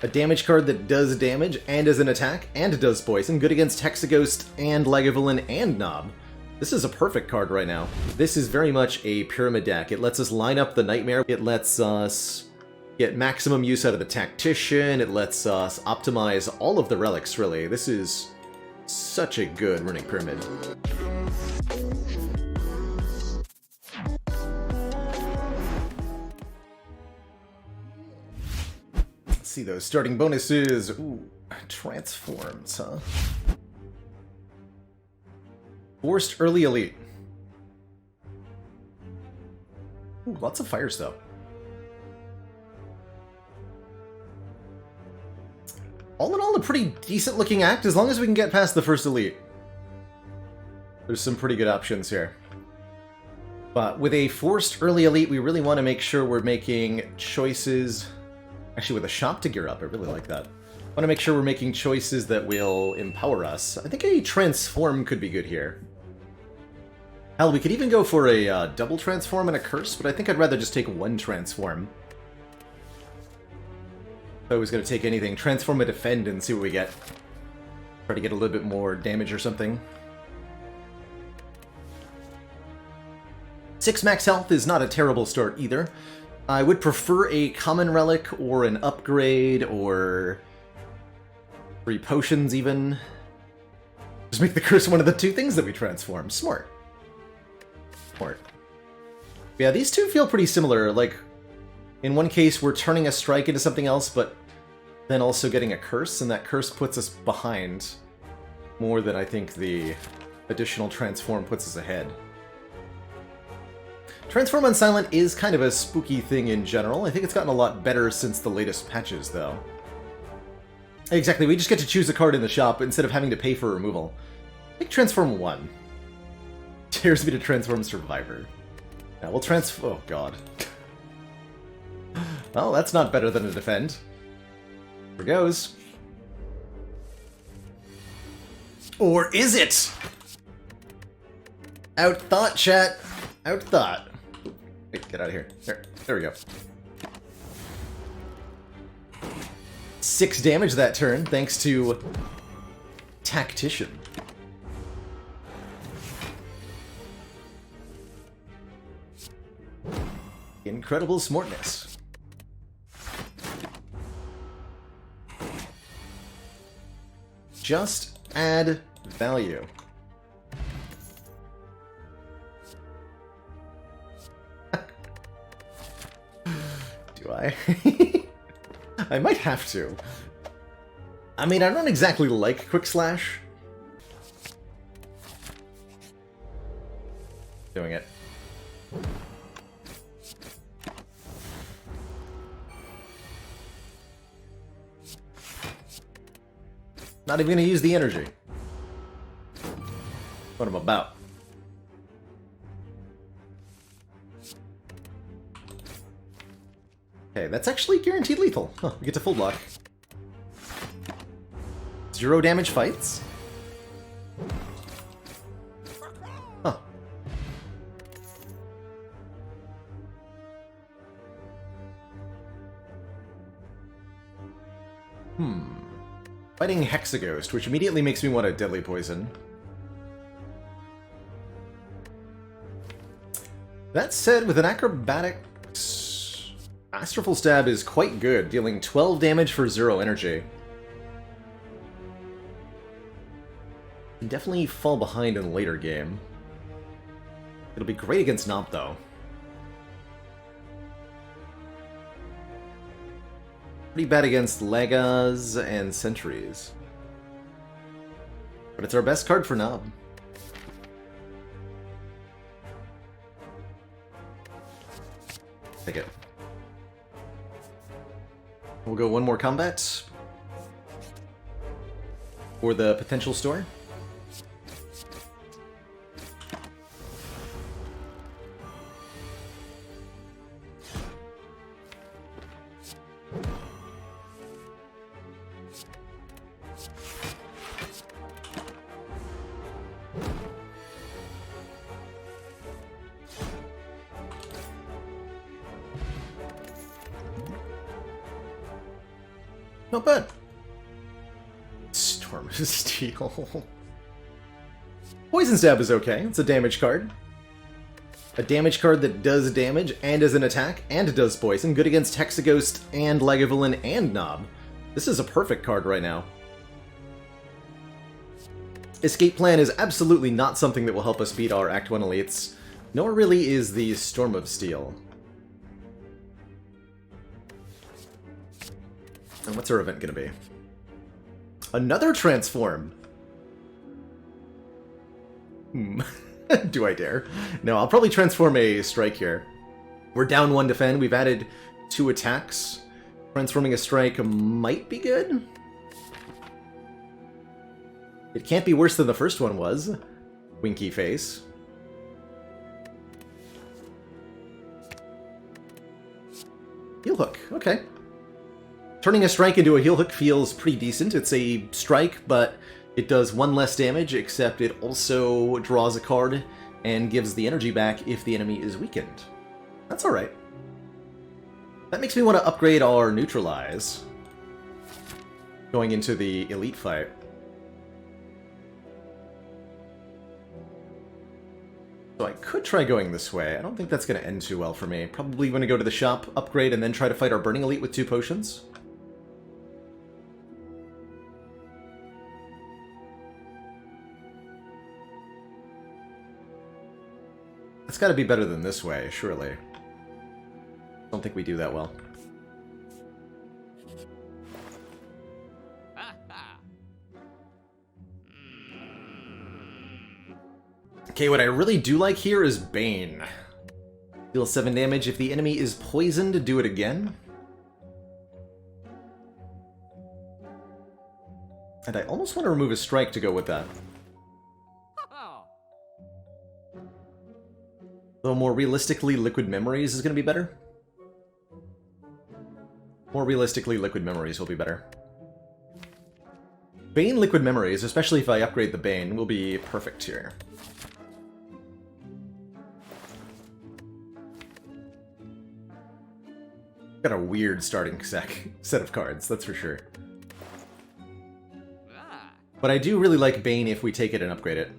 A damage card that does damage and is an attack and does poison. Good against Hexaghost and Lagavulin and Nob. This is a perfect card right now. This is very much a Pyramid deck. It lets us line up the Nightmare. It lets us get maximum use out of the Tactician. It lets us optimize all of the relics, really. This is such a good Runic Pyramid. See those starting bonuses. Ooh, transforms, huh? Forced early elite. Ooh, lots of fires though. All in all, a pretty decent looking act as long as we can get past the first elite. There's some pretty good options here. But with a forced early elite, we really want to make sure we're making choices. Actually, with a shop to gear up, I really like that. I want to make sure we're making choices that will empower us. I think a transform could be good here. Hell, we could even go for a double transform and a curse, but I think I'd rather just take one transform. If I was going to take anything, transform and defend and see what we get. Try to get a little bit more damage or something. 6 max health is not a terrible start either. I would prefer a common relic or an upgrade or 3 potions even. Just make the curse one of the 2 things that we transform. Smart. Smart. Yeah, these two feel pretty similar. Like, in one case we're turning a strike into something else, but then also getting a curse, and that curse puts us behind more than I think the additional transform puts us ahead. Transform on Silent is kind of a spooky thing in general. I think it's gotten a lot better since the latest patches, though. Exactly, we just get to choose a card in the shop instead of having to pay for removal. Take Transform 1. Dares me to transform Survivor. Now we'll oh god. Well, that's not better than a defend. Here goes. Or is it? Outthought, chat. Outthought. Wait, get out of here. There we go. 6 damage that turn, thanks to Tactician. Incredible smartness. Just add value. Do I? I might have to. I mean, I don't exactly like Quick Slash. Doing it. Not even gonna use the energy. What I'm about. Okay, that's actually guaranteed lethal. Huh, we get to full block. 0 damage fights. Huh. Fighting Hexaghost, which immediately makes me want a Deadly Poison. That said, with an Acrobatics, Masterful Stab is quite good, dealing 12 damage for 0 energy. Can definitely fall behind in the later game. It'll be great against Nob, though. Pretty bad against Lagas and Sentries. But it's our best card for Nob. Take it. We'll go one more combat. For the potential store. Not bad. Storm of Steel. Poison Stab is okay. It's a damage card. A damage card that does damage and is an attack and does poison. Good against Hexaghost and Lagavulin and Nob. This is a perfect card right now. Escape Plan is absolutely not something that will help us beat our Act 1 elites, nor really is the Storm of Steel. And what's our event gonna be? Another transform! Do I dare? No, I'll probably transform a strike here. We're down 1 defend, we've added 2 attacks. Transforming a strike might be good. It can't be worse than the first one was. Winky face. Heel hook, okay. Turning a strike into a heel hook feels pretty decent. It's a strike, but it does 1 less damage, except it also draws a card and gives the energy back if the enemy is weakened. That's alright. That makes me want to upgrade our Neutralize going into the elite fight. So I could try going this way. I don't think that's going to end too well for me. Probably going to go to the shop, upgrade, and then try to fight our Burning Elite with 2 potions. It's got to be better than this way, surely. Don't think we do that well. Okay, what I really do like here is Bane. Deal 7 damage. If the enemy is poisoned, do it again. And I almost want to remove a strike to go with that. Though more realistically, Liquid Memories is going to be better. More realistically, Liquid Memories will be better. Bane Liquid Memories, especially if I upgrade the Bane, will be perfect here. Got a weird starting set of cards, that's for sure. But I do really like Bane if we take it and upgrade it.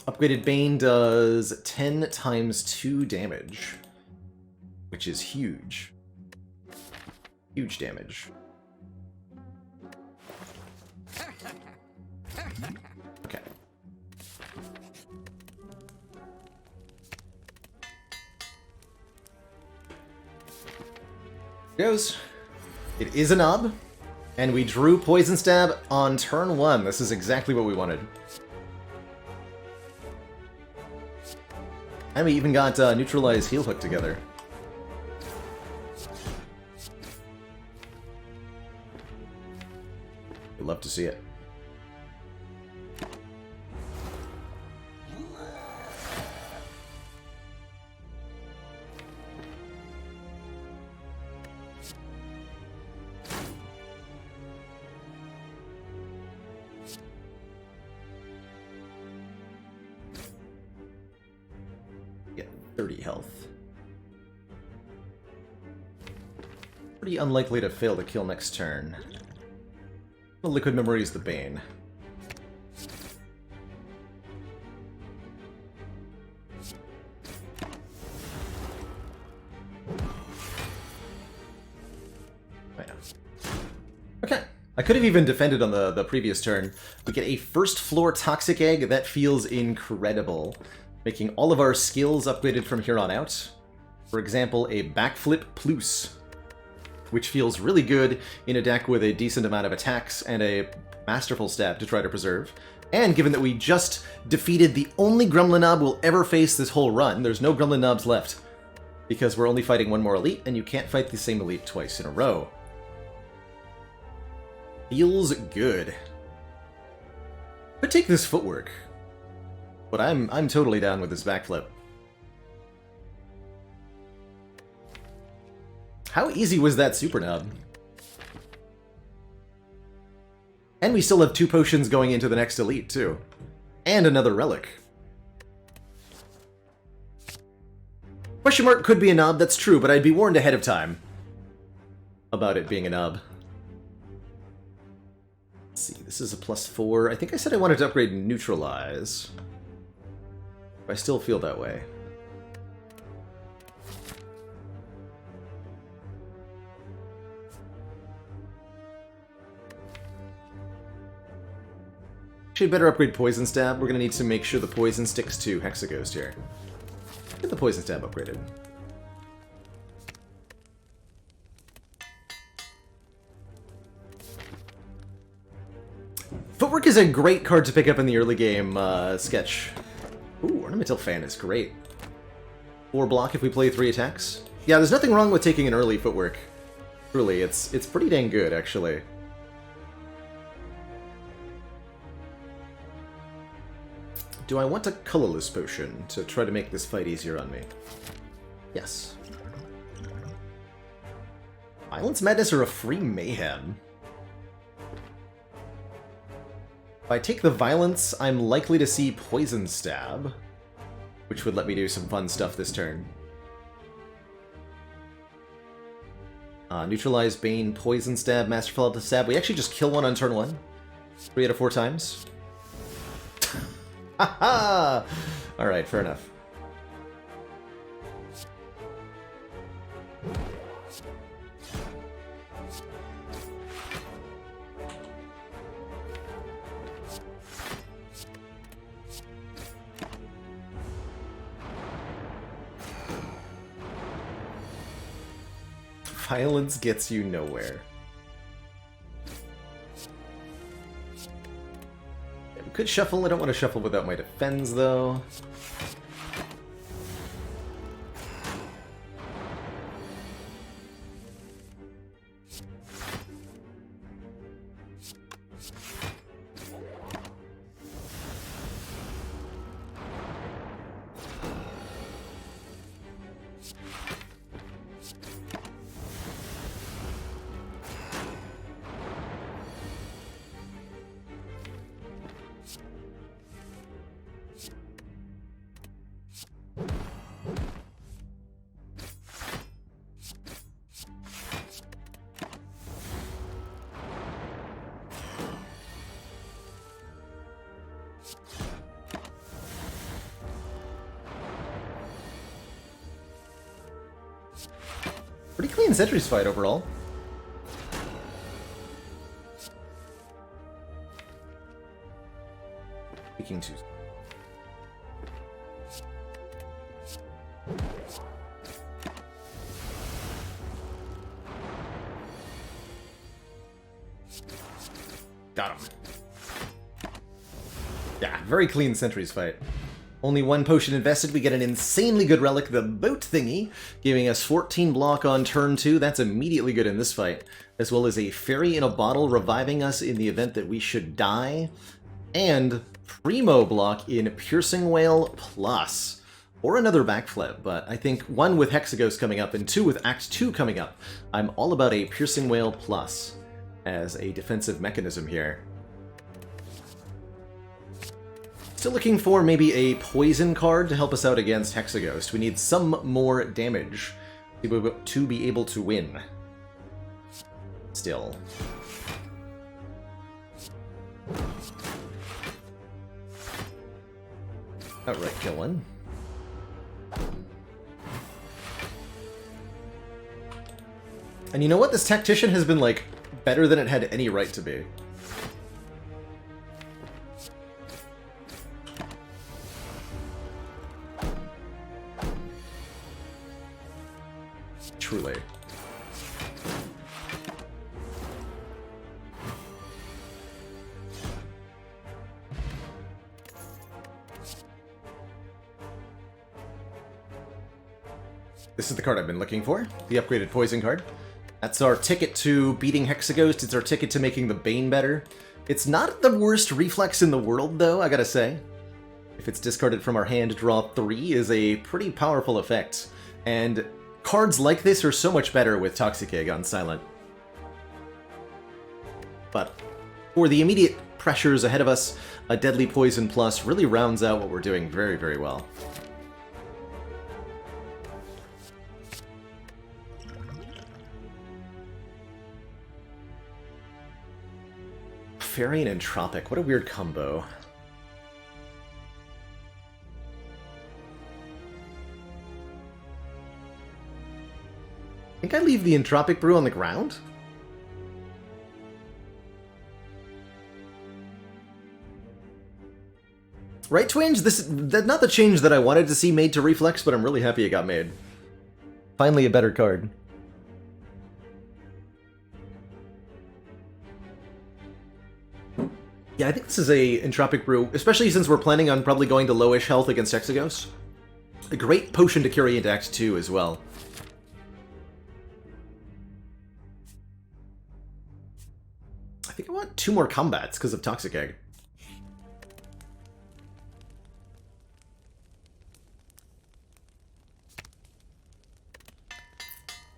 Upgraded Bane does 10 times 2 damage, which is huge. Huge damage. Okay. Goes. It is a Nob, and we drew Poison Stab on turn 1. This is exactly what we wanted. And we even got Neutralize Heel Hook together. We'd love to see it. Get 30 health. Pretty unlikely to fail to kill next turn. The Liquid Memory is the Bane. Okay. I could have even defended on the previous turn. We get a first floor Toxic Egg. That feels incredible. Making all of our skills upgraded from here on out. For example, a Backflip Plus, which feels really good in a deck with a decent amount of attacks and a Masterful Stab to try to preserve. And given that we just defeated the only Gremlin Nob we'll ever face this whole run, there's no Gremlin Nobs left, because we're only fighting one more elite, and you can't fight the same elite twice in a row. Feels good. Could take this footwork, but I'm totally down with this backflip. How easy was that Super Nub? And we still have 2 potions going into the next elite, too. And another relic. Question mark could be a Nob, that's true, but I'd be warned ahead of time. about it being a nub. Let's see, this is a +4. I think I said I wanted to upgrade Neutralize. I still feel that way. Actually, better upgrade Poison Stab. We're going to need to make sure the poison sticks to Hexaghost here. Get the Poison Stab upgraded. Footwork is a great card to pick up in the early game, Sketch. Ooh, Ornamental Fan is great. 4 block if we play 3 attacks. Yeah, there's nothing wrong with taking an early Footwork. Truly, it's pretty dang good, actually. Do I want a colorless potion to try to make this fight easier on me? Yes. Violence Madness or a free Mayhem? If I take the Violence, I'm likely to see Poison Stab, which would let me do some fun stuff this turn. Neutralize, Bane, Poison Stab, Masterful Stab. We actually just kill one on turn 1. 3 out of 4 times. Haha! Alright, fair enough. Violence gets you nowhere. Could shuffle. I don't want to shuffle without my defense, though. Pretty clean Sentries fight overall. Speaking to... Got him. Yeah, very clean Sentries fight. Only 1 potion invested, we get an insanely good relic, the boat thingy, giving us 14 block on turn 2. That's immediately good in this fight. As well as a fairy in a bottle reviving us in the event that we should die. And primo block in Piercing Wail Plus. Or another backflip, but I think 1 with Hexaghost coming up and 2 with Act 2 coming up. I'm all about a Piercing Wail Plus as a defensive mechanism here. Still looking for maybe a poison card to help us out against Hexaghost. We need some more damage to be able to win. Still. Outright kill one. And you know what? This Tactician has been, like, better than it had any right to be. Truly. This is the card I've been looking for, the upgraded Poison card. That's our ticket to beating Hexaghost, it's our ticket to making the Bane better. It's not the worst reflex in the world, though, I gotta say. If it's discarded from our hand, draw 3 is a pretty powerful effect. And cards like this are so much better with Toxic Egg on Silent. But for the immediate pressures ahead of us, a Deadly Poison Plus really rounds out what we're doing very, very well. Fairy and Entropic. What a weird combo. I think I leave the Entropic Brew on the ground? Right, Twinge? That's not the change that I wanted to see made to Reflex, but I'm really happy it got made. Finally a better card. Yeah, I think this is a Entropic Brew, especially since we're planning on probably going to lowish health against Hexaghost. A great potion to carry into Act 2 as well. I think I want 2 more combats because of Toxic Egg.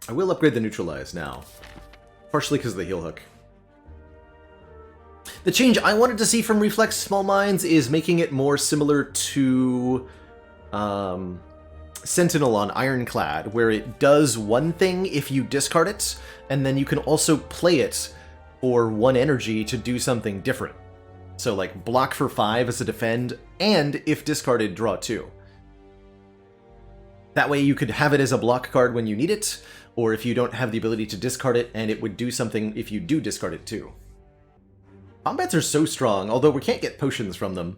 I will upgrade the Neutralize now. Partially because of the Heal Hook. The change I wanted to see from Reflex Small Mines is making it more similar to Sentinel on Ironclad, where it does one thing if you discard it, and then you can also play it for 1 energy to do something different. So like block for 5 as a defend, and if discarded, draw 2. That way you could have it as a block card when you need it, or if you don't have the ability to discard it, and it would do something if you do discard it too. Combats are so strong, although we can't get potions from them.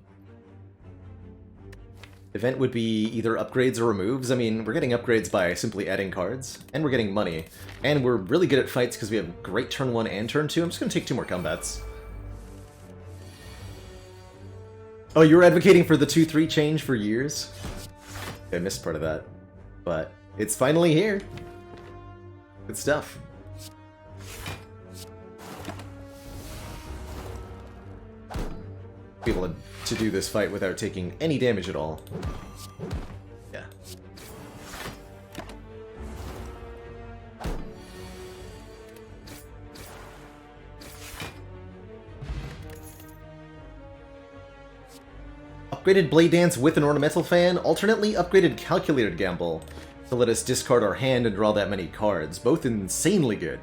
Event would be either upgrades or removes. I mean, we're getting upgrades by simply adding cards, and we're getting money. And we're really good at fights because we have great turn 1 and turn 2. I'm just going to take 2 more combats. Oh, you were advocating for the 2-3 change for years? I missed part of that. But it's finally here. Good stuff. Be able to do this fight without taking any damage at all. Yeah. Upgraded Blade Dance with an Ornamental Fan, alternately upgraded Calculated Gamble to let us discard our hand and draw that many cards. Both insanely good.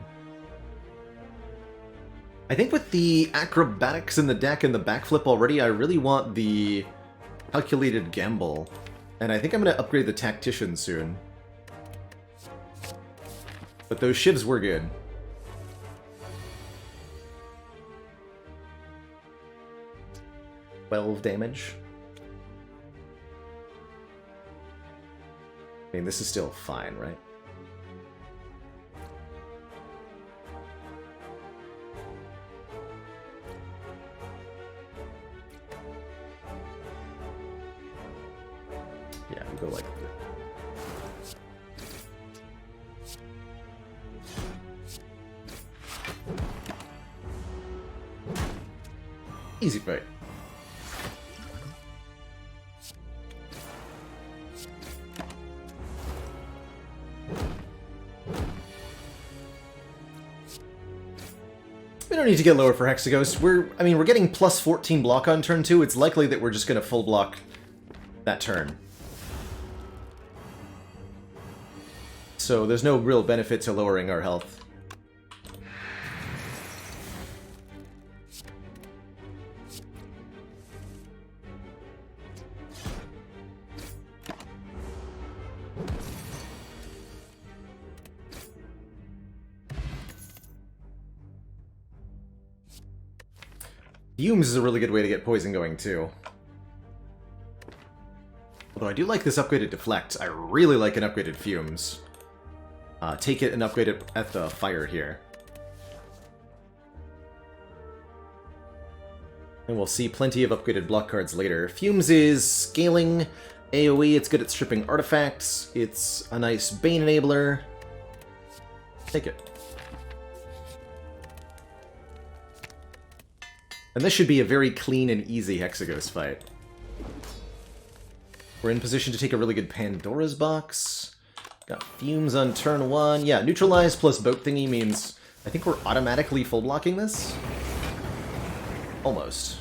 I think with the Acrobatics in the deck and the backflip already, I really want the Calculated Gamble. And I think I'm going to upgrade the Tactician soon. But those shivs were good. $12 damage. I mean, this is still fine, right? Yeah, we go like this. Easy fight. We don't need to get lower for Hexaghost. We're getting plus 14 block on turn 2. It's likely that we're just going to full block that turn. So there's no real benefit to lowering our health. Fumes is a really good way to get poison going, too. Although I do like this upgraded Deflect. I really like an upgraded Fumes. Take it and upgrade it at the fire here. And we'll see plenty of upgraded block cards later. Fumes is scaling AoE, it's good at stripping artifacts, it's a nice Bane enabler. Take it. And this should be a very clean and easy Hexaghost fight. We're in position to take a really good Pandora's Box. Got Fumes on turn 1. Yeah, Neutralize plus Boat Thingy means I think we're automatically full blocking this. Almost.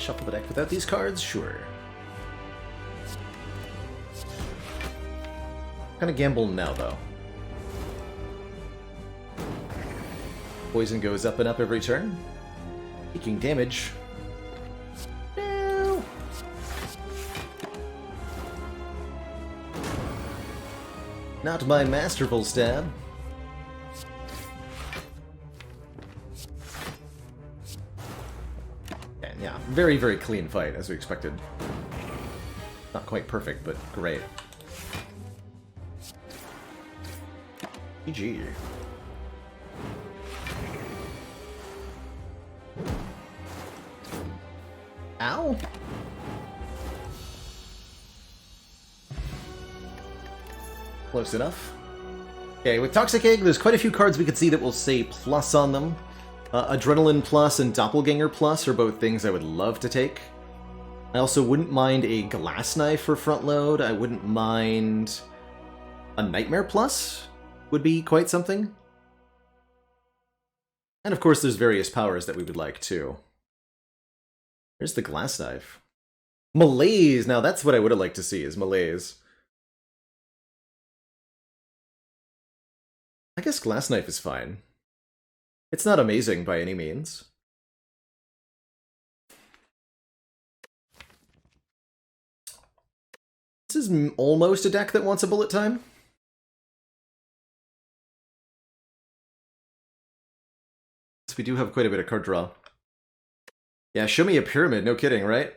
shuffle the deck without these cards? Sure. Kind of gamble now, though. Poison goes up and up every turn, taking damage. No. Not my masterful stab. And yeah, very, very clean fight, as we expected. Not quite perfect, but great. GG. Ow! Close enough. Okay, with Toxic Egg, there's quite a few cards we could see that will say plus on them. Adrenaline Plus and Doppelganger Plus are both things I would love to take. I also wouldn't mind a Glass Knife for front load. I wouldn't mind a Nightmare Plus. Would be quite something. And of course there's various powers that we would like too. There's the Glass Knife. Malaise! Now that's what I would have liked to see, is Malaise. I guess Glass Knife is fine. It's not amazing by any means. This is almost a deck that wants a bullet time. We do have quite a bit of card draw. Yeah, show me a pyramid, no kidding, right?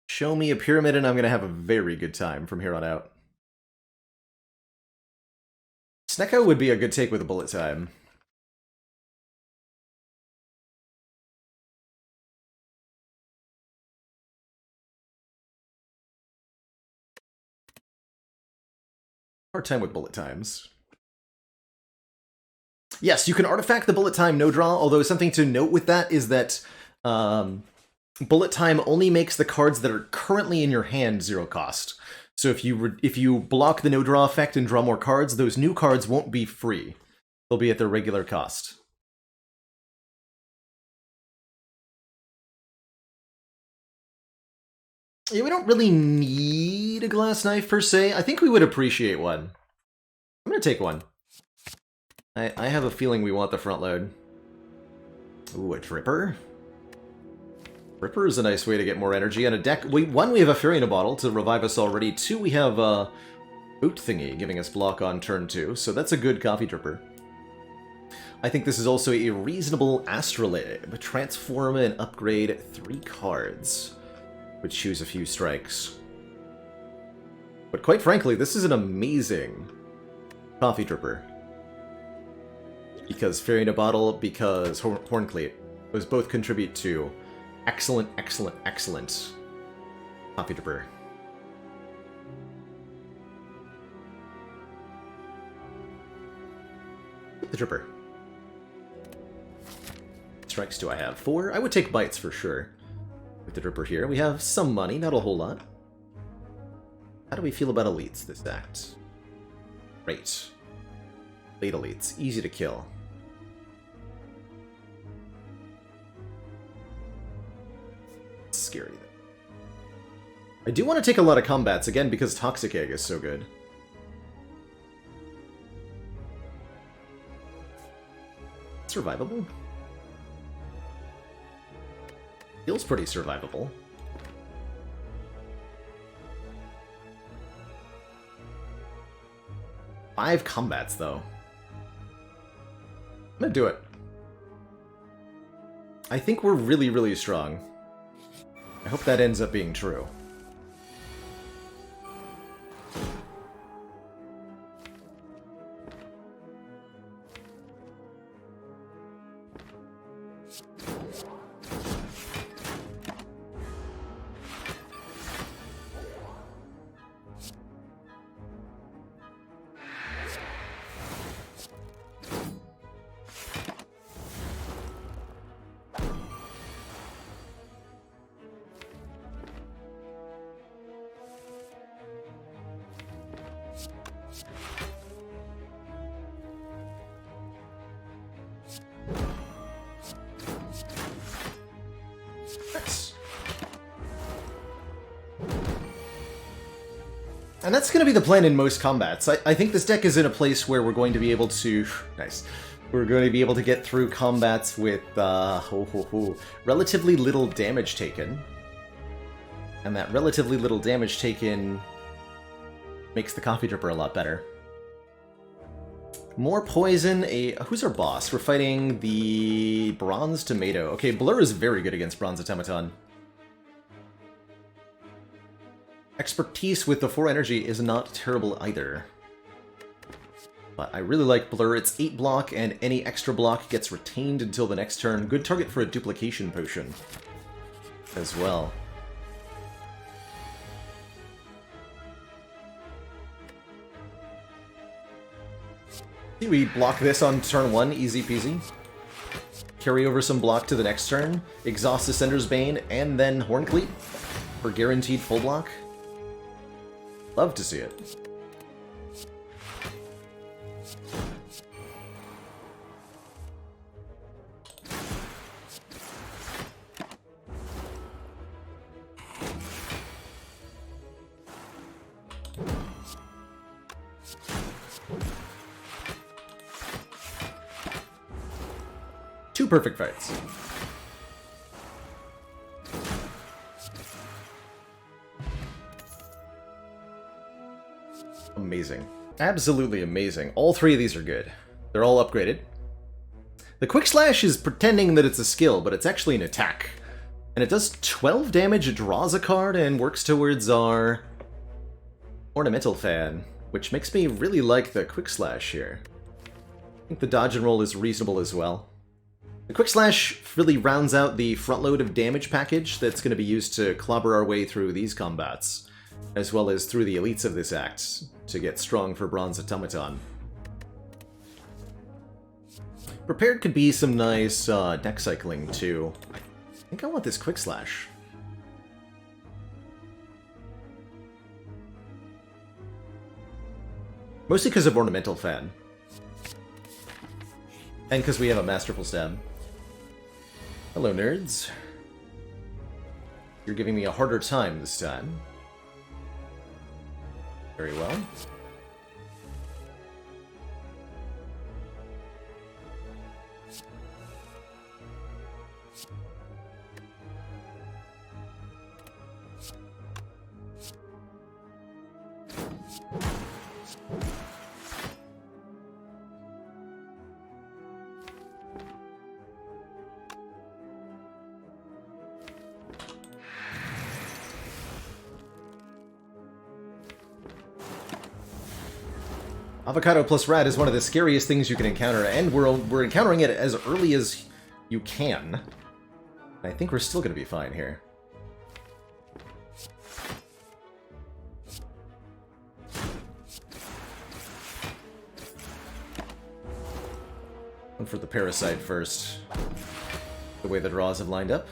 Show me a pyramid and I'm gonna have a very good time from here on out. Snecko would be a good take with a bullet time. Hard time with bullet times. Yes, you can artifact the bullet time no draw, although something to note with that is that bullet time only makes the cards that are currently in your hand 0 cost. So if you block the no draw effect and draw more cards, those new cards won't be free. They'll be at their regular cost. Yeah, we don't really need a Glass Knife per se. I think we would appreciate one. I'm gonna take one. I have a feeling we want the front load. Ooh, a Dripper? Dripper is a nice way to get more energy on a deck. One, we have a Fairy Bottle to revive us already. 2, we have a Boot Thingy giving us block on turn 2, so that's a good coffee dripper. I think this is also a reasonable Astrolabe. Transform and upgrade 3 cards. Would choose a few strikes. But quite frankly, this is an amazing coffee dripper. Because Fairy in a Bottle, because Hornclate. Those both contribute to excellent, excellent, excellent coffee dripper. The dripper. Strikes do I have? 4? I would take bites for sure. With the dripper here. We have some money, not a whole lot. How do we feel about elites this act? Great. Late elites. Easy to kill. Scary. I do want to take a lot of combats, again, because Toxic Egg is so good. Survivable? Feels pretty survivable. Five combats, though. I'm gonna do it. I think we're really, really strong. I hope that ends up being true. And that's going to be the plan in most combats. I think this deck is in a place where we're going to be able to... Nice. We're going to be able to get through combats with relatively little damage taken. And that relatively little damage taken makes the coffee dripper a lot better. More poison. Who's our boss? We're fighting the Bronze Tomato. Okay, Blur is very good against Bronze Automaton. Expertise with the 4 energy is not terrible either. But I really like Blur. It's 8 block, and any extra block gets retained until the next turn. Good target for a duplication potion as well. See, we block this on turn 1, easy peasy. Carry over some block to the next turn, exhaust Ascender's Bane, and then Horncleat for guaranteed full block. Love to see it. Two perfect fights. Amazing. Absolutely amazing. All 3 of these are good. They're all upgraded. The Quick Slash is pretending that it's a skill, but it's actually an attack. And it does 12 damage, it draws a card, and works towards our Ornamental Fan, which makes me really like the Quick Slash here. I think the dodge and roll is reasonable as well. The Quick Slash really rounds out the front load of damage package that's going to be used to clobber our way through these combats, as well as through the elites of this act, to get strong for Bronze Automaton. Prepared could be some nice deck cycling, too. I think I want this Quick Slash. Mostly because of Ornamental Fan. And because we have a Masterful Stab. Hello, nerds. You're giving me a harder time this time. Very well. Avocado plus rat is one of the scariest things you can encounter, and we're encountering it as early as you can. I think we're still going to be fine here. One for the Parasite first. The way the draws have lined up.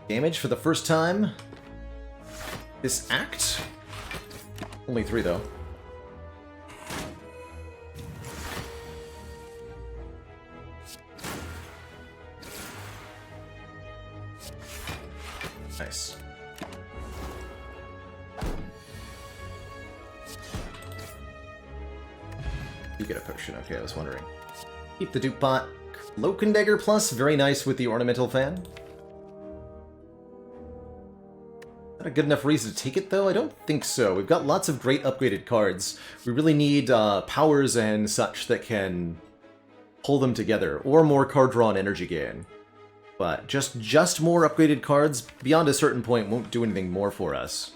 Damage for the first time. This act. Only 3 though. Nice. You get a potion. Okay, I was wondering. Keep the dupe pot. Cloak Dagger plus, very nice with the Ornamental Fan. Not a good enough reason to take it, though? I don't think so. We've got lots of great upgraded cards. We really need powers and such that can pull them together, or more card draw and energy gain. But just more upgraded cards beyond a certain point won't do anything more for us.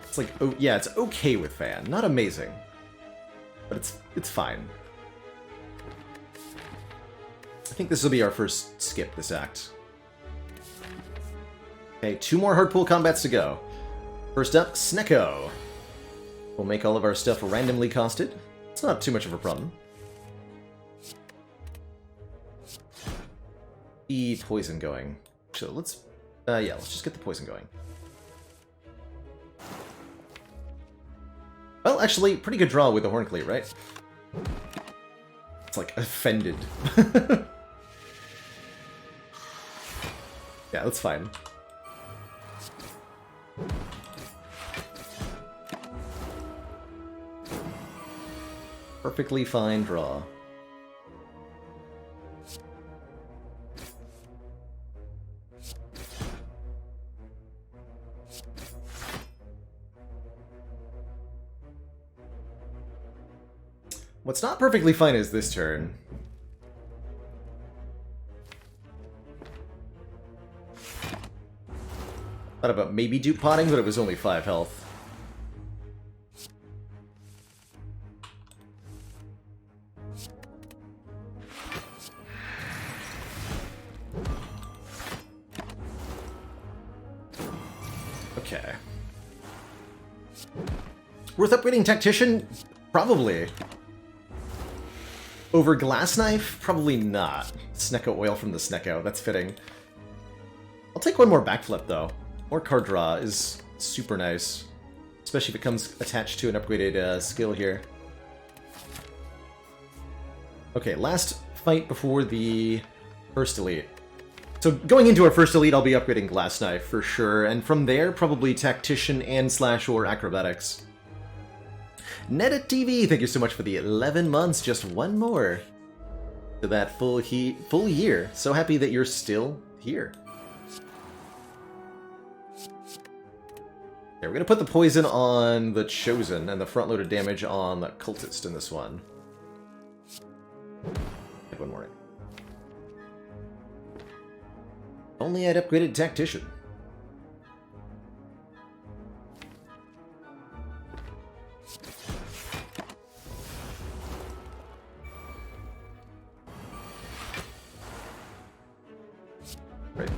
It's like, oh yeah, it's okay with Fan, not amazing, but it's fine. I think this will be our first skip this act. Okay, 2 more hard pull combats to go. First up, Snecko. We'll make all of our stuff randomly costed. It's not too much of a problem. The poison going. So let's just get the poison going. Well, actually, pretty good draw with the Horncleat, right? It's like offended. Yeah, that's fine. Perfectly fine draw. What's not perfectly fine is this turn. Thought about maybe dupe potting, but it was only 5 health. Okay. Worth upgrading Tactician? Probably. Over Glass Knife? Probably not. Snecko oil from the Snecko, that's fitting. I'll take one more backflip, though. More card draw is super nice. Especially if it comes attached to an upgraded skill here. Okay, last fight before the first elite. So going into our first elite, I'll be upgrading Glass Knife for sure, and from there, probably Tactician and / or Acrobatics. Nedit TV, thank you so much for the 11 months, just one more to that full year. So happy that you're still here. Okay, we're gonna put the poison on the Chosen and the front-loaded damage on the Cultist in this one. Add one more in. Only I'd upgraded Tactician. Right.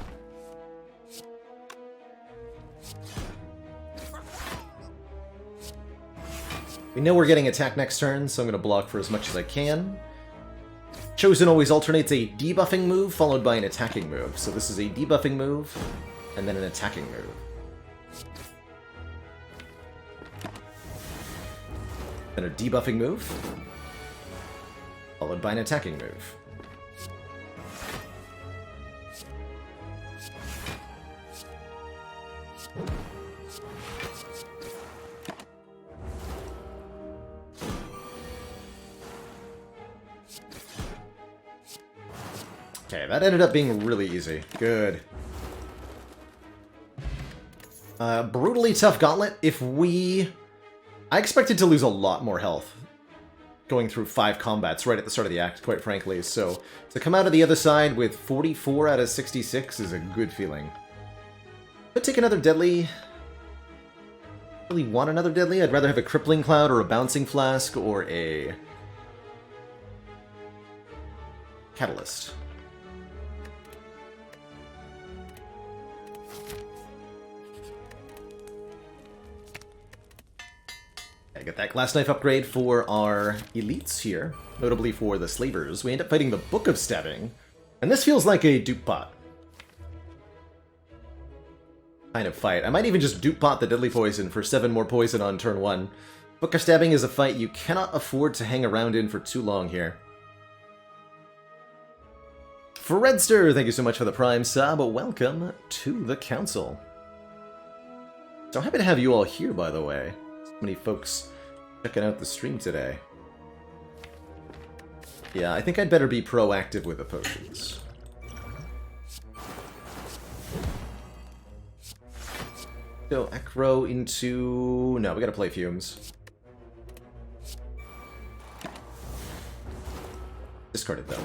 We know we're getting attacked next turn, so I'm going to block for as much as I can. Chosen always alternates a debuffing move followed by an attacking move. So this is a debuffing move, and then an attacking move. Then a debuffing move, followed by an attacking move. Okay, that ended up being really easy. Good. Brutally tough gauntlet. I expected to lose a lot more health going through 5 combats right at the start of the act, quite frankly. So to come out of the other side with 44 out of 66 is a good feeling. Could take another deadly. Really want another deadly? I'd rather have a Crippling Cloud or a Bouncing Flask or a Catalyst. Get that Glass Knife upgrade for our elites here, notably for the Slavers. We end up fighting the Book of Stabbing, and this feels like a dupe pot kind of fight. I might even just dupe pot the Deadly Poison for 7 more poison on turn 1. Book of Stabbing is a fight you cannot afford to hang around in for too long here. Fredster, thank you so much for the Prime sub. Welcome to the Council. So happy to have you all here, by the way. So many folks checking out the stream today. Yeah, I think I'd better be proactive with the potions. Go Acro into... No, we gotta play Fumes. Discarded though.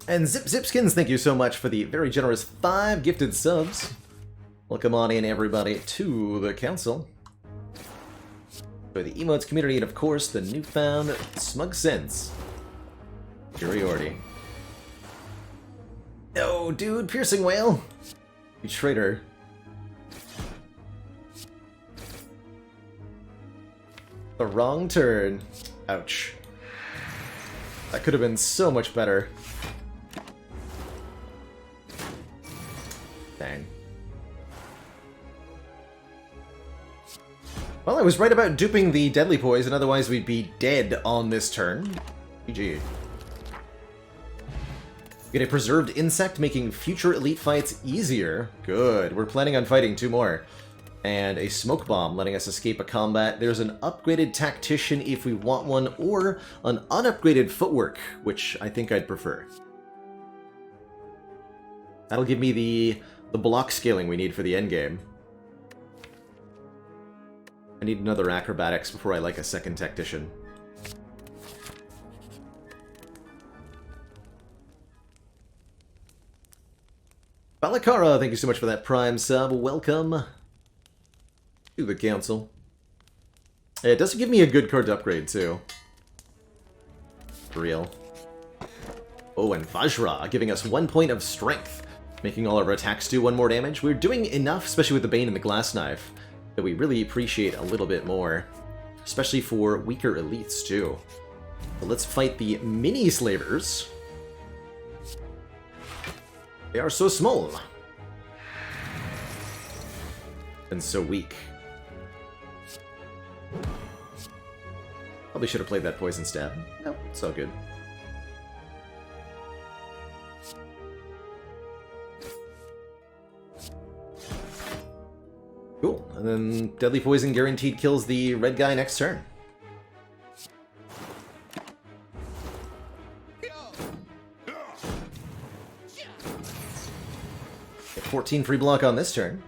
And Zipskins, thank you so much for the very generous 5 gifted subs. Welcome on in, everybody, to the Council. For the emotes community, and of course, the newfound Smug Sense. Superiority. No, dude, Piercing Whale! You traitor. The wrong turn. Ouch. That could have been so much better. Dang. Well, I was right about duping the Deadly Poison, otherwise we'd be dead on this turn. GG. We get a preserved insect, making future elite fights easier. Good. We're planning on fighting 2 more. And a smoke bomb, letting us escape a combat. There's an upgraded tactician if we want one, or an unupgraded footwork, which I think I'd prefer. That'll give me the block scaling we need for the endgame. I need another acrobatics before I like a second tactician. Balakara, thank you so much for that Prime sub. Welcome to the council. It does give me a good card to upgrade, too. For real. Oh, and Vajra, giving us 1 point of strength, making all of our attacks do 1 more damage. We're doing enough, especially with the Bane and the Glass Knife, that we really appreciate a little bit more. Especially for weaker elites, too. So let's fight the mini-slavers. They are so small. And so weak. Probably should have played that poison stab. No, it's all good. Cool. And then deadly poison guaranteed kills the red guy next turn. 14 free block on this turn.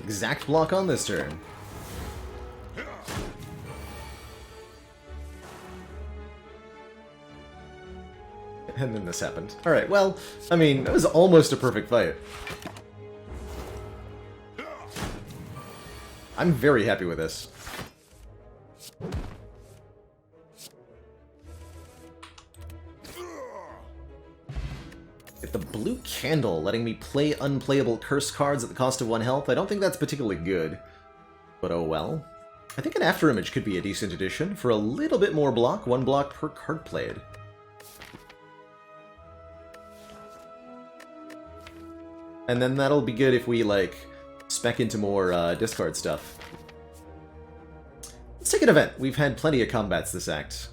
Exact block on this turn. And then this happened. Alright, well, I mean, that was almost a perfect fight. I'm very happy with this. Get the blue candle, letting me play unplayable curse cards at the cost of 1 health. I don't think that's particularly good, but oh well. I think an afterimage could be a decent addition for a little bit more block, 1 block per card played. And then that'll be good if we, like, spec into more discard stuff. Let's take an event. We've had plenty of combats this act.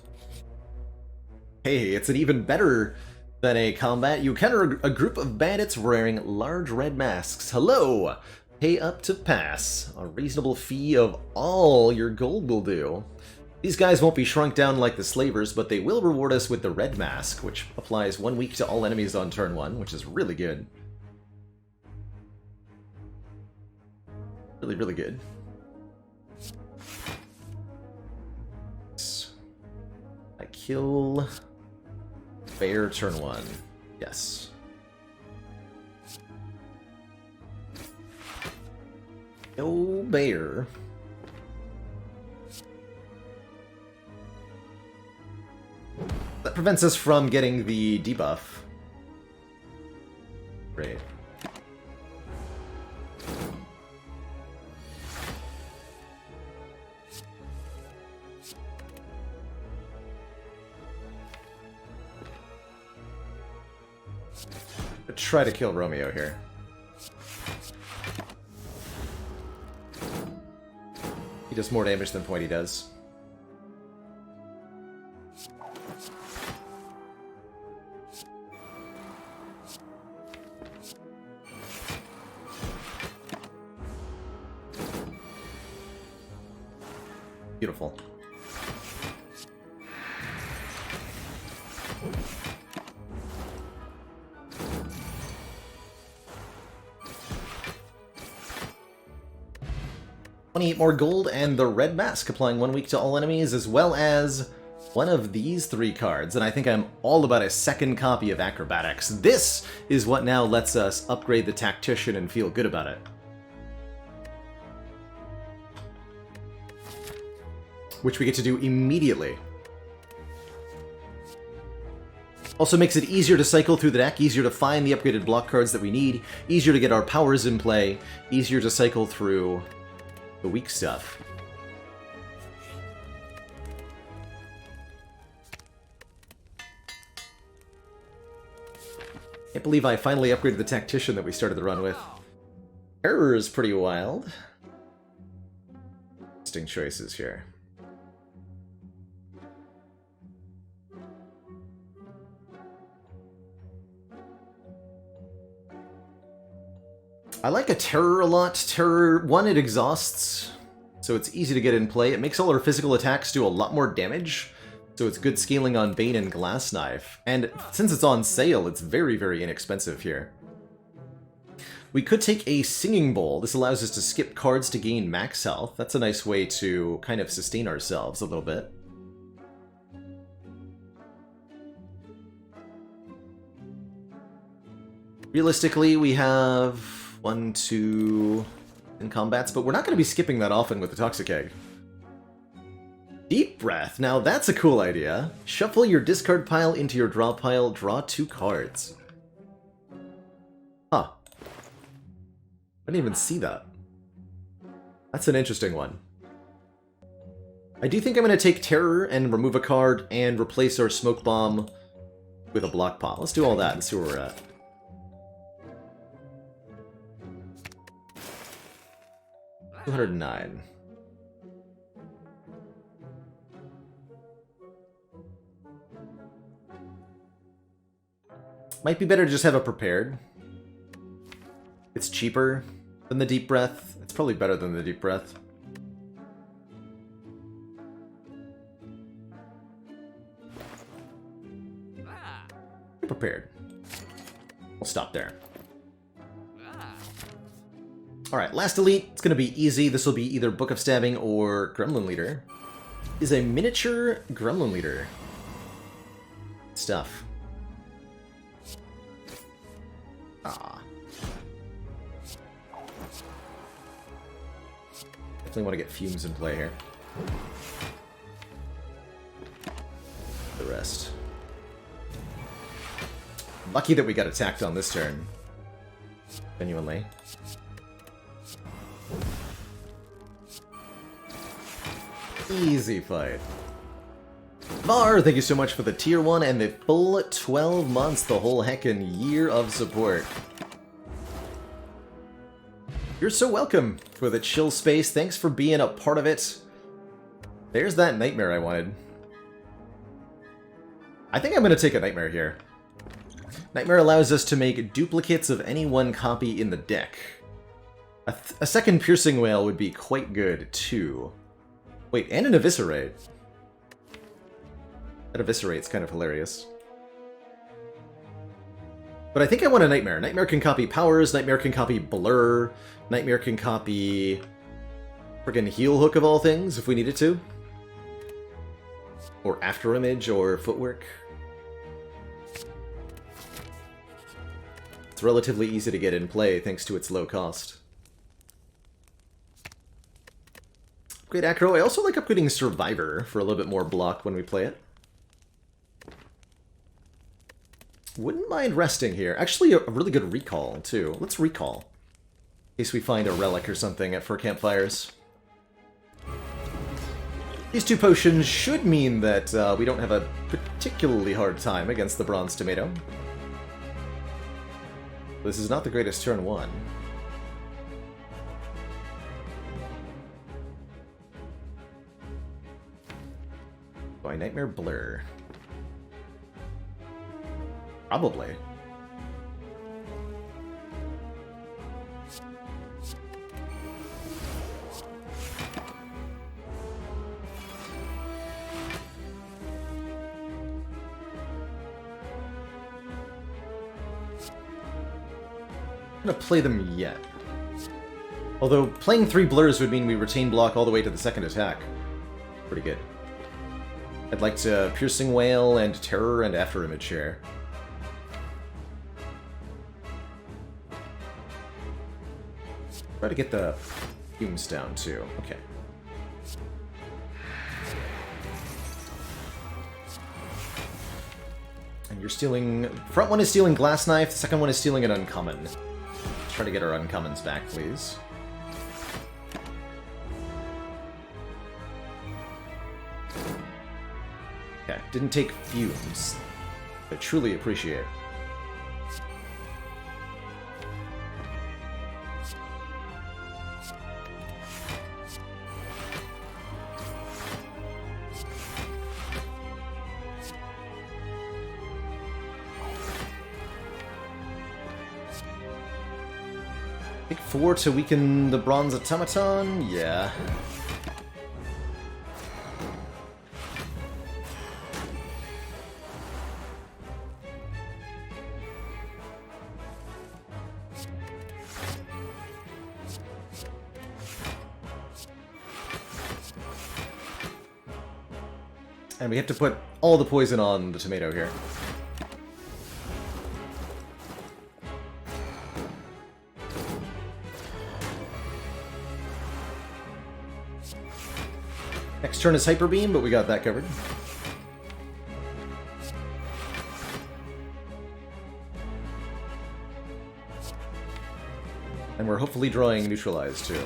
Hey, it's an even better than a combat. You encounter a group of bandits wearing large red masks. Hello! Pay up to pass. A reasonable fee of all your gold will do. These guys won't be shrunk down like the slavers, but they will reward us with the red mask, which applies 1 week to all enemies on turn 1, which is really good. Really, really good. I kill Bear turn 1. Yes. Kill Bear. That prevents us from getting the debuff. Great. Try to kill Romeo here. He does more damage than Pointy does. Beautiful. $28 more gold, and the red mask, applying 1 week to all enemies, as well as one of these 3 cards. And I think I'm all about a second copy of Acrobatics. This is what now lets us upgrade the Tactician and feel good about it. Which we get to do immediately. Also makes it easier to cycle through the deck, easier to find the upgraded block cards that we need, easier to get our powers in play, easier to cycle through the weak stuff. Can't believe I finally upgraded the Tactician that we started the run with. Terror is pretty wild. Interesting choices here. I like a Terror a lot. Terror, one, it exhausts, so it's easy to get in play. It makes all our physical attacks do a lot more damage, so it's good scaling on Bane and Glass Knife. And since it's on sale, it's very, very inexpensive here. We could take a Singing Bowl. This allows us to skip cards to gain max health. That's a nice way to kind of sustain ourselves a little bit. Realistically, we have 1, 2 in combats, but we're not going to be skipping that often with the Toxic Egg. Deep Breath. Now that's a cool idea. Shuffle your discard pile into your draw pile. Draw 2 cards. Huh. I didn't even see that. That's an interesting one. I do think I'm going to take Terror and remove a card and replace our Smoke Bomb with a block pile. Let's do all that and see where we're at. $209. Might be better to just have it prepared. It's cheaper than the Deep Breath. It's probably better than the Deep Breath. Be prepared. We'll stop there. Alright, last elite. It's going to be easy. This will be either Book of Stabbing or Gremlin Leader. Is a miniature Gremlin Leader. Stuff. Ah. Definitely want to get Fumes in play here. The rest. Lucky that we got attacked on this turn. Genuinely. Easy fight. Var, thank you so much for the tier 1 and the full 12 months, the whole heckin' year of support. You're so welcome for the chill space. Thanks for being a part of it. There's that Nightmare I wanted. I think I'm going to take a Nightmare here. Nightmare allows us to make duplicates of any one copy in the deck. A second Piercing Wail would be quite good, too. Wait, and an Eviscerate. That Eviscerate's kind of hilarious. But I think I want a Nightmare. Nightmare can copy powers, Nightmare can copy Blur, Nightmare can copy friggin' Heel Hook of all things, if we needed to. Or After Image, or Footwork. It's relatively easy to get in play, thanks to its low cost. Upgrade Acro. I also like upgrading Survivor for a little bit more block when we play it. Wouldn't mind resting here. Actually, a really good recall, too. Let's recall. In case we find a relic or something for campfires. These 2 potions should mean that we don't have a particularly hard time against the Bronze Tomato. This is not the greatest turn 1. By Nightmare Blur. Probably. I'm gonna play them yet. Although playing 3 blurs would mean we retain block all the way to the second attack. Pretty good. I'd like to Piercing Wail and Terror and After Image share. Try to get the Fumes down too. Okay. And you're stealing... Front one is stealing Glass Knife, the second one is stealing an Uncommon. Let's try to get our Uncommons back, please. Okay, didn't take Fumes. I truly appreciate. Take 4 to weaken the bronze automaton? Yeah. And we have to put all the poison on the tomato here. Next turn is Hyper Beam, but we got that covered. And we're hopefully drawing Neutralize too.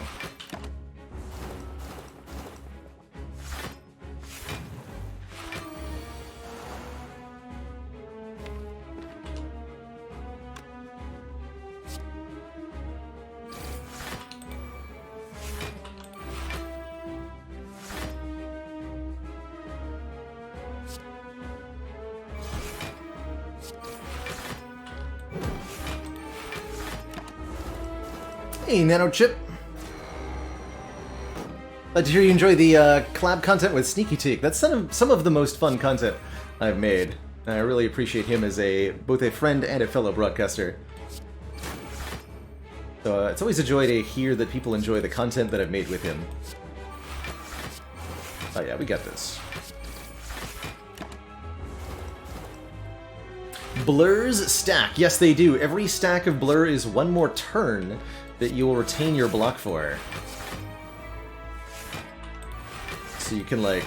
Hey, Nano Chip. Glad to hear you enjoy the collab content with Sneaky Teak. That's some of the most fun content I've made. I really appreciate him as both a friend and a fellow broadcaster. So it's always a joy to hear that people enjoy the content that I've made with him. Oh yeah, we got this. Blurs stack. Yes, they do. Every stack of blur is one more turn that you will retain your block for. So you can, like...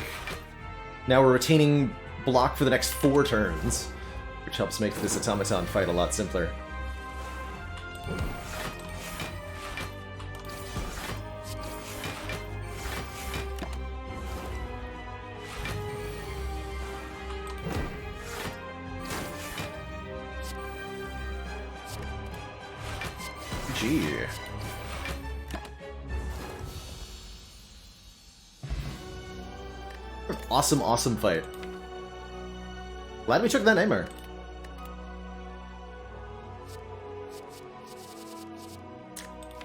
Now we're retaining block for the next 4 turns, which helps make this automaton fight a lot simpler. Gee. Awesome, awesome fight. Glad we took that Nightmare.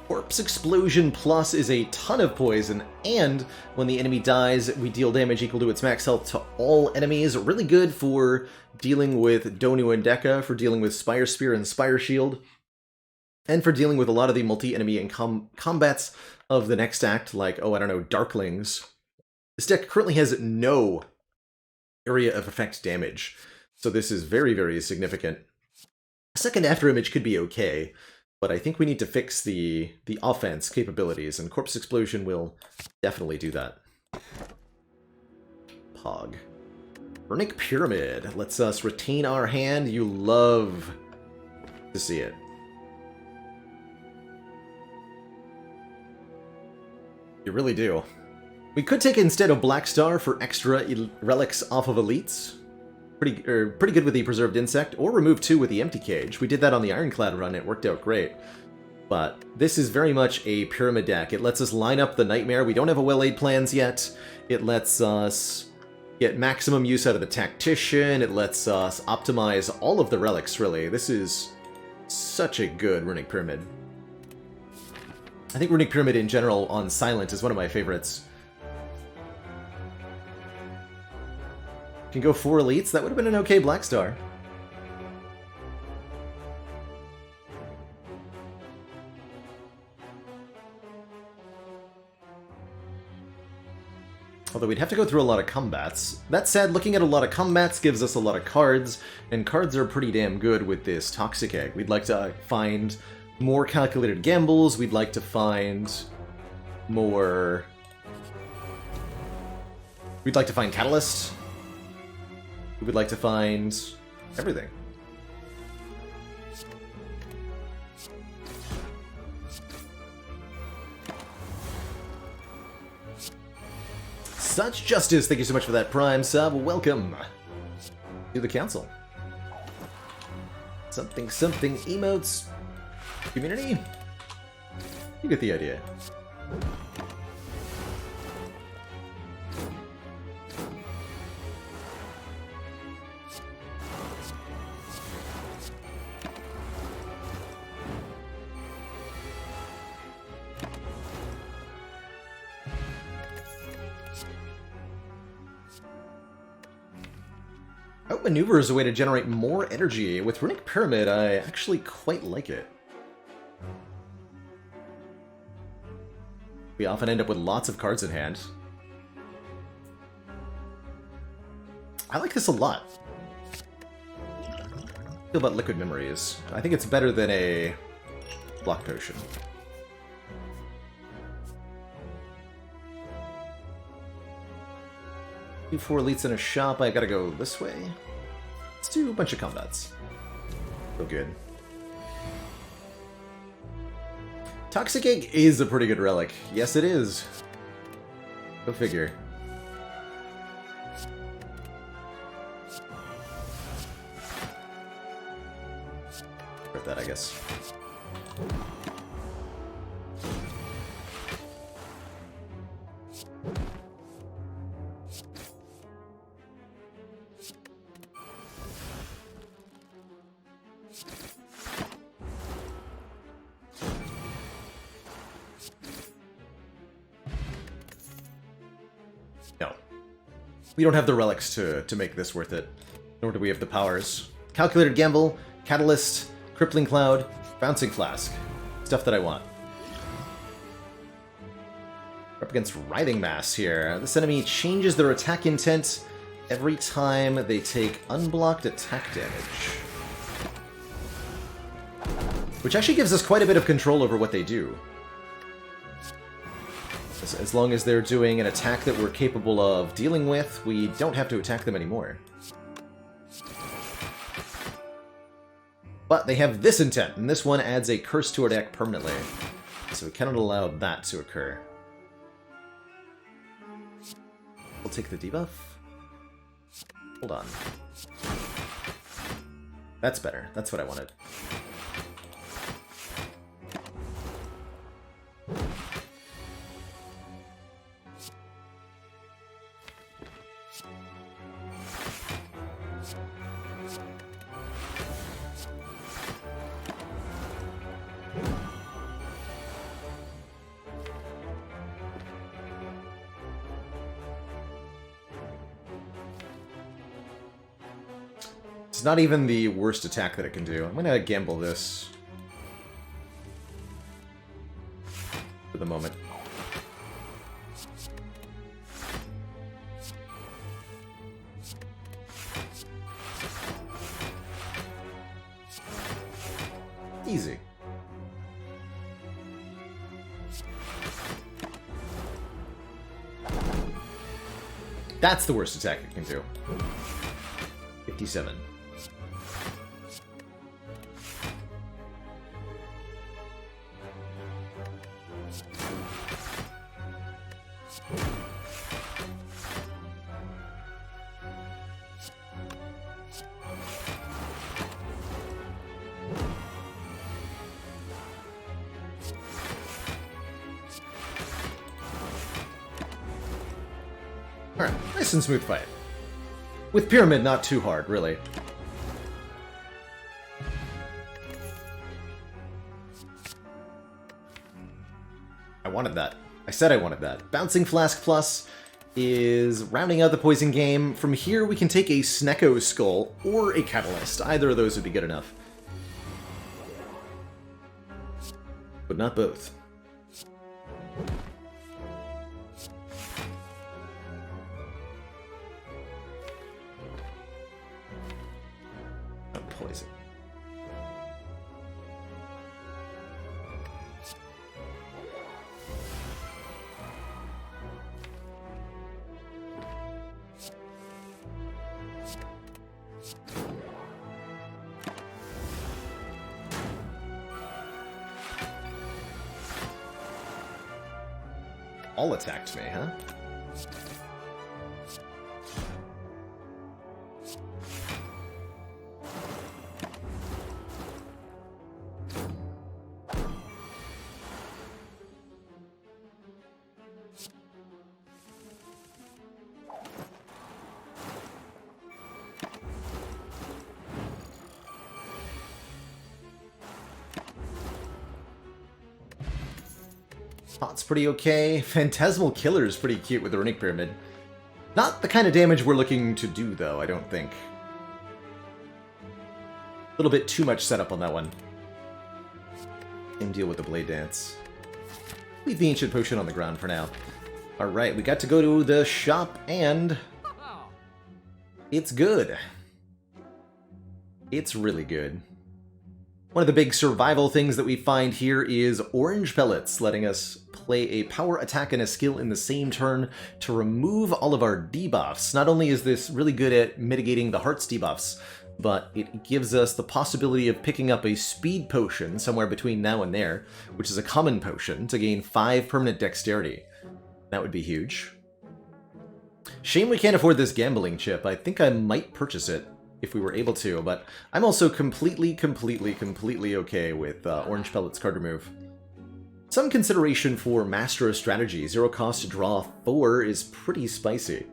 Corpse Explosion Plus is a ton of poison, and when the enemy dies, we deal damage equal to its max health to all enemies. Really good for dealing with Donu and Deka, for dealing with Spire Spear and Spire Shield, and for dealing with a lot of the multi-enemy and combats of the next act, like, oh, I don't know, Darklings. This deck currently has no area of effect damage, so this is very, very significant. Second After Image could be okay, but I think we need to fix the offense capabilities, and Corpse Explosion will definitely do that. Pog. Runic Pyramid lets us retain our hand. You love to see it. You really do. We could take instead a Black Star for extra relics off of elites. Pretty good with the Preserved Insect, or remove 2 with the Empty Cage. We did that on the Ironclad run, it worked out great. But this is very much a Pyramid deck. It lets us line up the Nightmare. We don't have a well-laid plans yet. It lets us get maximum use out of the Tactician. It lets us optimize all of the relics, really. This is such a good Runic Pyramid. I think Runic Pyramid in general on Silent is one of my favorites. Can go 4 elites, that would have been an okay Black Star. Although we'd have to go through a lot of combats. That said, looking at a lot of combats gives us a lot of cards, and cards are pretty damn good with this Toxic Egg. We'd like to find more calculated gambles, we'd like to find more... We'd like to find Catalyst. We would like to find everything. Such Justice, thank you so much for that Prime sub. Welcome to the council. Something something emotes community? You get the idea. Maneuver is a way to generate more energy. With Runic Pyramid, I actually quite like it. We often end up with lots of cards in hand. I like this a lot. Feel about Liquid Memories. I think it's better than a Block Potion. 4 elites in a shop. I gotta go this way. Let's do a bunch of combats. Feel good. Toxic Egg is a pretty good relic. Yes, it is. Go figure. Worth that, I guess. No. We don't have the relics to make this worth it, nor do we have the powers. Calculated Gamble, Catalyst, Crippling Cloud, Bouncing Flask. Stuff that I want. We're up against Writhing Mass here. This enemy changes their attack intent every time they take unblocked attack damage. Which actually gives us quite a bit of control over what they do. As long as they're doing an attack that we're capable of dealing with, we don't have to attack them anymore. But they have this intent, and this one adds a curse to our deck permanently. So we cannot allow that to occur. We'll take the debuff. Hold on. That's better. That's what I wanted. It's not even the worst attack that it can do. I'm gonna gamble this. For the moment. Easy. That's the worst attack it can do. 57. Alright, nice and smooth fight. With Pyramid, not too hard, really. I wanted that. I said I wanted that. Bouncing Flask Plus is rounding out the poison game. From here, we can take a Snecko Skull or a Catalyst. Either of those would be good enough. But not both. Poison. All attacked me, huh? Pot's pretty okay. Phantasmal Killer is pretty cute with the Runic Pyramid. Not the kind of damage we're looking to do, though, I don't think. little bit too much setup on that one. Same deal with the Blade Dance. Leave the Ancient Potion on the ground for now. Alright, we got to go to the shop, and it's good. It's really good. One of the big survival things that we find here is orange pellets, letting us play a power attack and a skill in the same turn to remove all of our debuffs. Not only is this really good at mitigating the heart's debuffs, but it gives us the possibility of picking up a speed potion somewhere between now and there, which is a common potion, to gain 5 permanent dexterity. That would be huge. Shame we can't afford this gambling chip. I think I might purchase it if we were able to, but I'm also completely okay with Orange Pellet's card remove. Some consideration for Master of Strategy. 0 cost to draw 4 is pretty spicy.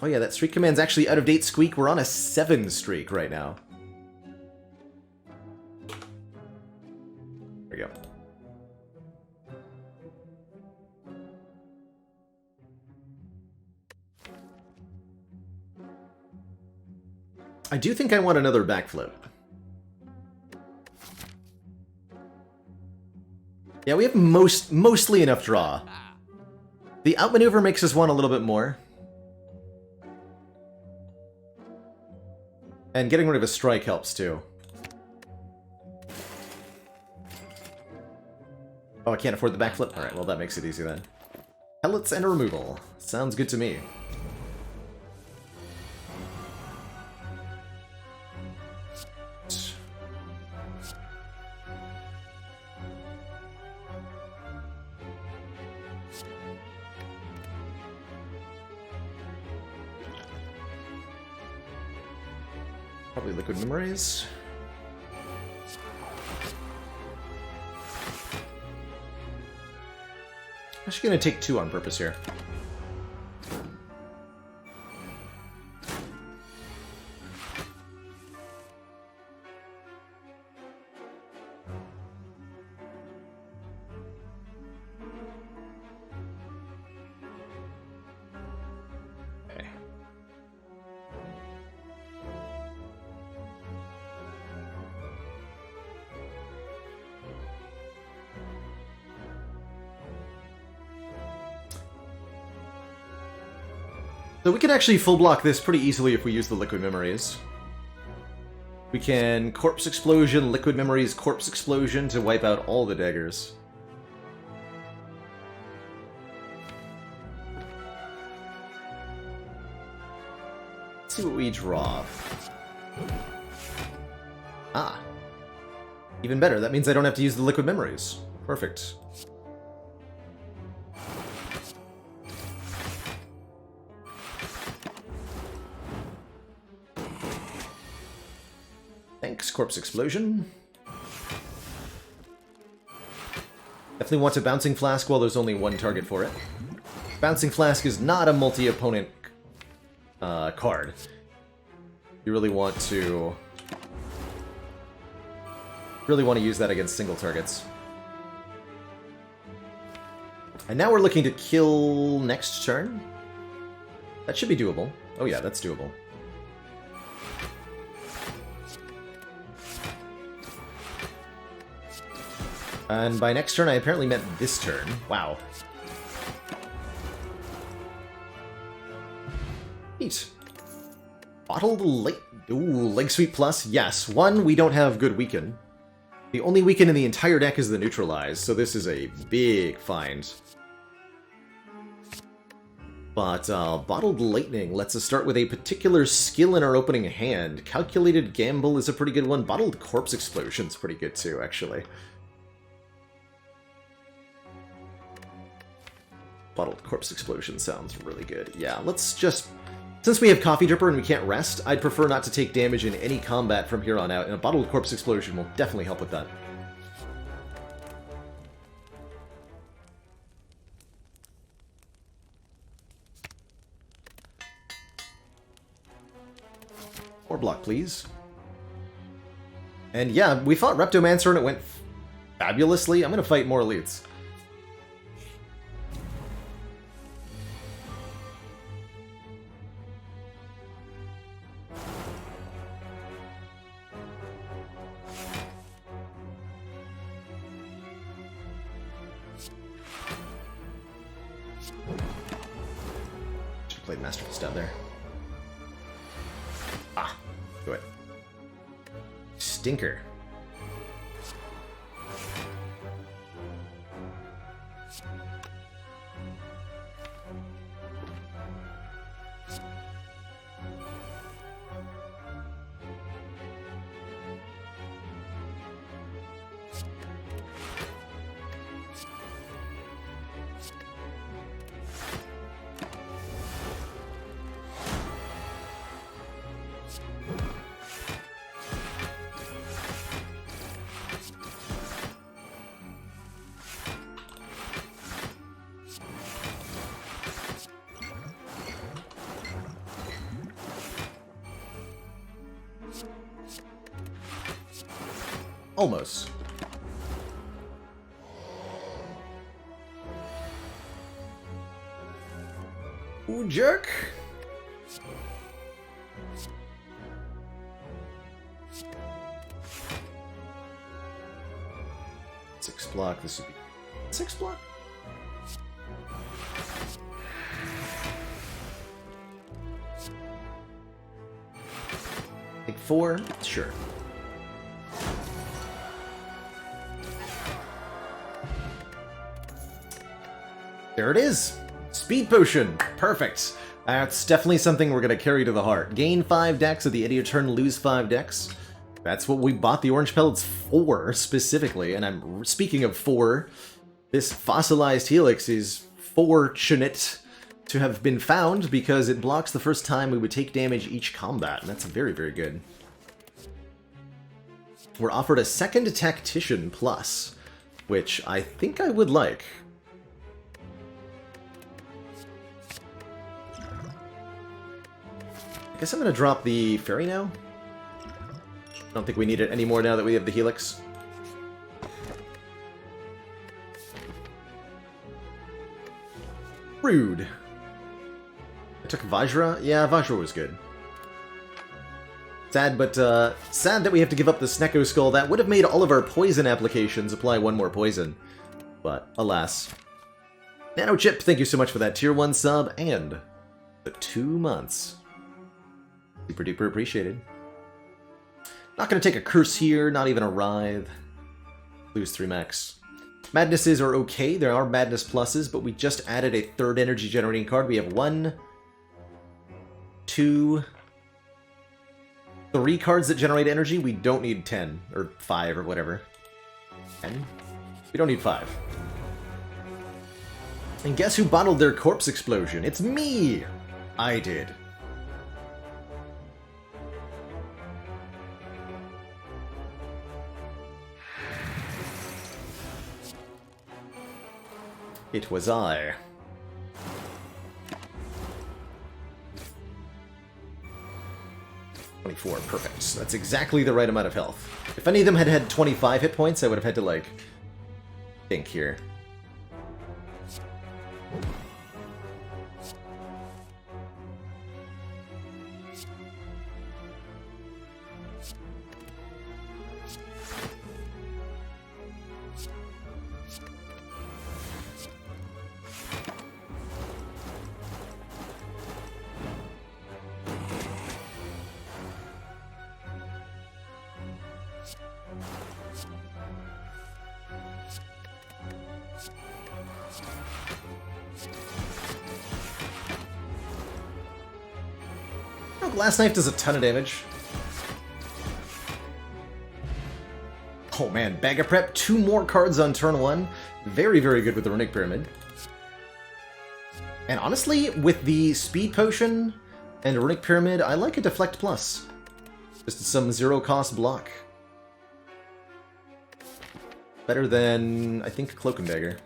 Oh yeah, that streak command's actually out of date, Squeak. We're on a 7 streak right now. There we go. I do think I want another backflip. Yeah, we have mostly enough draw. The outmaneuver makes us want a little bit more. And getting rid of a strike helps too. Oh, I can't afford the backflip? Alright, well that makes it easy then. Pellets and a removal. Sounds good to me. Probably Liquid Memories. I'm actually going to take 2 on purpose here. So we can actually full block this pretty easily if we use the Liquid Memories. We can Corpse Explosion, Liquid Memories, Corpse Explosion to wipe out all the daggers. Let's see what we draw. Ah. Even better, that means I don't have to use the Liquid Memories. Perfect. Thanks, Corpse Explosion. Definitely want a Bouncing Flask while there's only 1 target for it. Bouncing Flask is not a multi-opponent card. You really want to use that against single targets. And now we're looking to kill next turn. That should be doable. Oh yeah, that's doable. And by next turn, I apparently meant this turn. Wow. Neat. Bottled Leg... Ooh, Leg Sweep Plus. Yes. 1, we don't have good Weaken. The only Weaken in the entire deck is the Neutralize, so this is a big find. But Bottled Lightning lets us start with a particular skill in our opening hand. Calculated Gamble is a pretty good one. Bottled Corpse Explosion's pretty good too, actually. Bottled Corpse Explosion sounds really good. Yeah, let's just... Since we have Coffee Dripper and we can't rest, I'd prefer not to take damage in any combat from here on out, and a Bottled Corpse Explosion will definitely help with that. More block, please. And yeah, we fought Reptomancer and it went fabulously. I'm gonna fight more elites. played Masterful Stab there. Ah, go ahead. Stinker. Almost. Ooh, jerk. Six block, this would be 6 block? Take 4? Sure. There it is! Speed Potion! Perfect! That's definitely something we're going to carry to the heart. Gain 5 decks at the end of your turn, lose 5 decks. That's what we bought the Orange Pellets for, specifically. And I'm speaking of 4, this Fossilized Helix is fortunate to have been found because it blocks the first time we would take damage each combat, and that's very, very good. We're offered a second Tactician Plus, which I think I would like. I guess I'm going to drop the Fairy now. I don't think we need it anymore now that we have the Helix. Rude. I took Vajra? Yeah, Vajra was good. Sad, but sad that we have to give up the Snecko Skull. That would have made all of our poison applications apply 1 more poison. But, alas. Nanochip, thank you so much for that tier 1 sub and the 2 months. Super duper appreciated. Not going to take a Curse here, not even a Writhe. Lose 3 max. Madnesses are okay, there are Madness Pluses, but we just added a 3rd energy generating card. We have 1, 2, 3 cards that generate energy. We don't need 10, or 5, or whatever. 10? We don't need 5. And guess who bottled their corpse explosion? It's me! I did. It was I. $24, perfect. That's exactly the right amount of health. If any of them had had 25 hit points, I would have had to, like, think here. Last Knife does a ton of damage. Oh man, Bag of Prep, 2 more cards on turn 1. Very, very good with the Runic Pyramid. And honestly, with the Speed Potion and Runic Pyramid, I like a Deflect Plus. Just some 0-cost block. Better than, I think, Cloak and Dagger.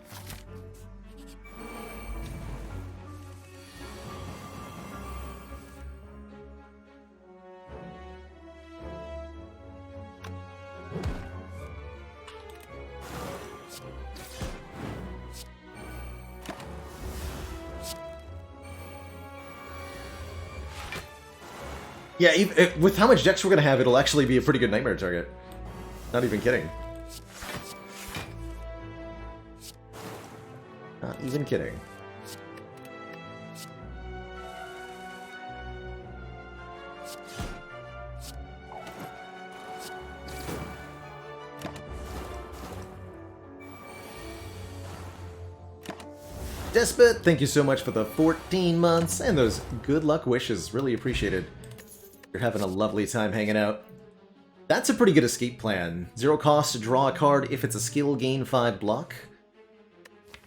Yeah, with how much dex we're going to have, it'll actually be a pretty good Nightmare target. Not even kidding. Not even kidding. Despot, thank you so much for the 14 months and those good luck wishes. Really appreciated. You're having a lovely time hanging out. That's a pretty good escape plan. 0 cost to draw a card if it's a skill, gain 5 block.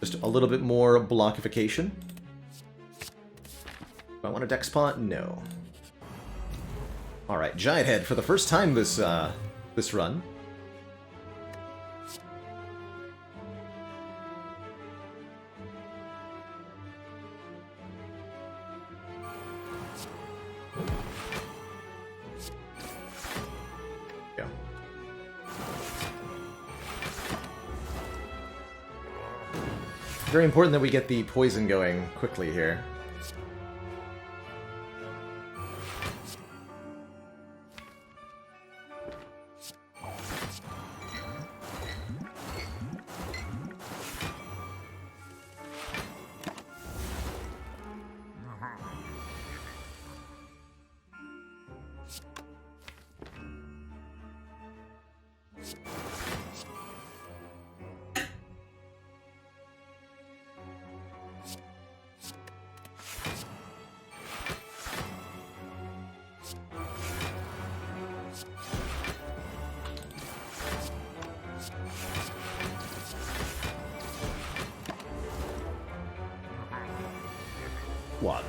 Just a little bit more blockification. Do I want a deck spot? No. Alright, Giant Head for the first time this run. Very important that we get the poison going quickly here. What?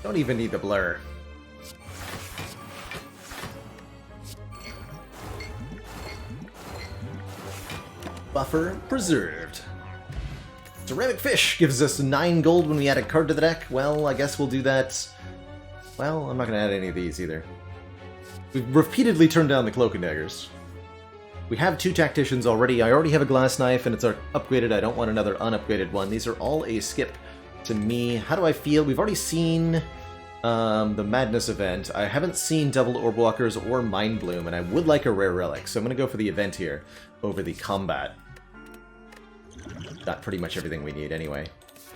Don't even need the blur. Buffer preserved. Ceramic Fish gives us 9 gold when we add a card to the deck. Well, I guess we'll do that. Well, I'm not going to add any of these either. We've repeatedly turned down the Cloak and Daggers. We have 2 Tacticians already. I already have a Glass Knife, and it's upgraded. I don't want another unupgraded one. These are all a skip to me. How do I feel? We've already seen the Madness event. I haven't seen Double Orbwalkers or Mind Bloom, and I would like a rare relic, so I'm going to go for the event here over the combat. Got pretty much everything we need anyway.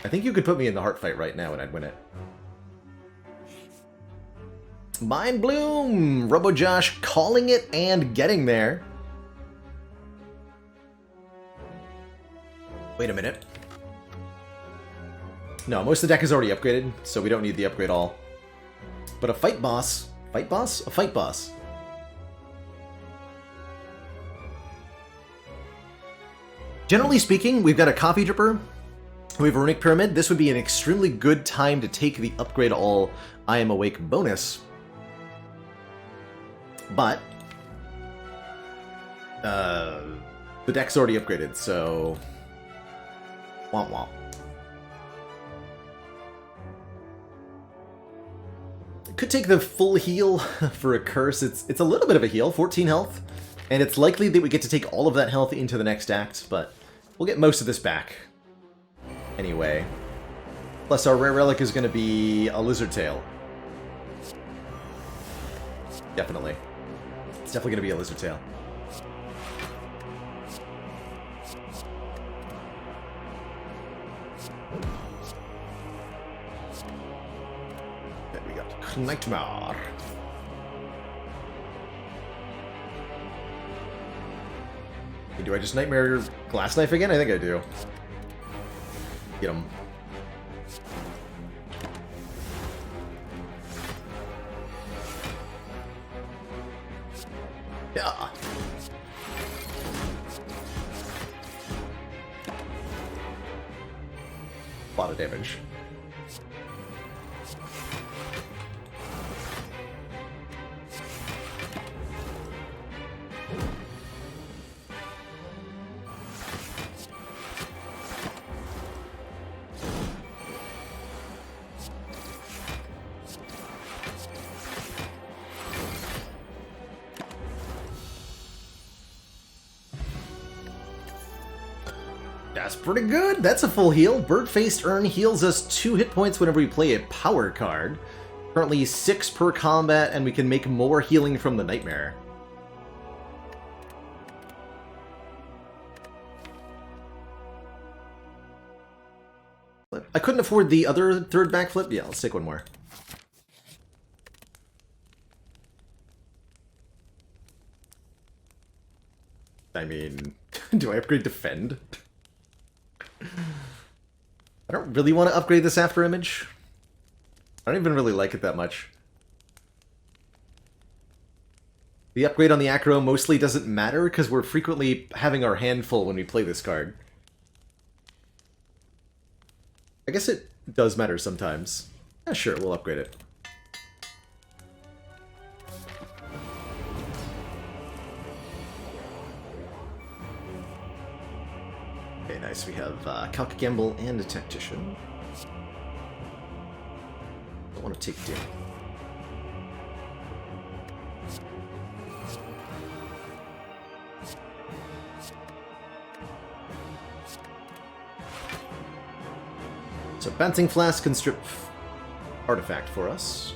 I think you could put me in the heart fight right now and I'd win it. Mind Bloom! RoboJosh calling it and getting there. Wait a minute. No, most of the deck is already upgraded, so we don't need the upgrade all. But a fight boss... Fight boss? A fight boss. Generally speaking, we've got a Coffee Dripper, we have a Runic Pyramid. This would be an extremely good time to take the Upgrade All I Am Awake bonus. But the deck's already upgraded, so... Womp womp. Could take the full heal for a curse. It's a little bit of a heal, 14 health. And it's likely that we get to take all of that health into the next act, but we'll get most of this back. Anyway. Plus our rare relic is going to be a Lizard Tail. Definitely. It's definitely going to be a Lizard Tail. Then we got Nightmare. Do I just Nightmare Glass Knife again? I think I do. Get him. Yeah. A lot of damage. That's pretty good. That's a full heal. Bird-Faced Urn heals us 2 hit points whenever we play a power card. Currently 6 per combat, and we can make more healing from the Nightmare. I couldn't afford the other third backflip. Yeah, let's take one more. I mean, do I upgrade Defend? I don't really want to upgrade this After Image. I don't even really like it that much. The upgrade on the Acro mostly doesn't matter because we're frequently having our hand full when we play this card. I guess it does matter sometimes. Yeah, sure, we'll upgrade it. Okay, nice. We have Calc Gamble and a Tactician. Don't want to take damage. So Bouncing Flask can strip Artifact for us.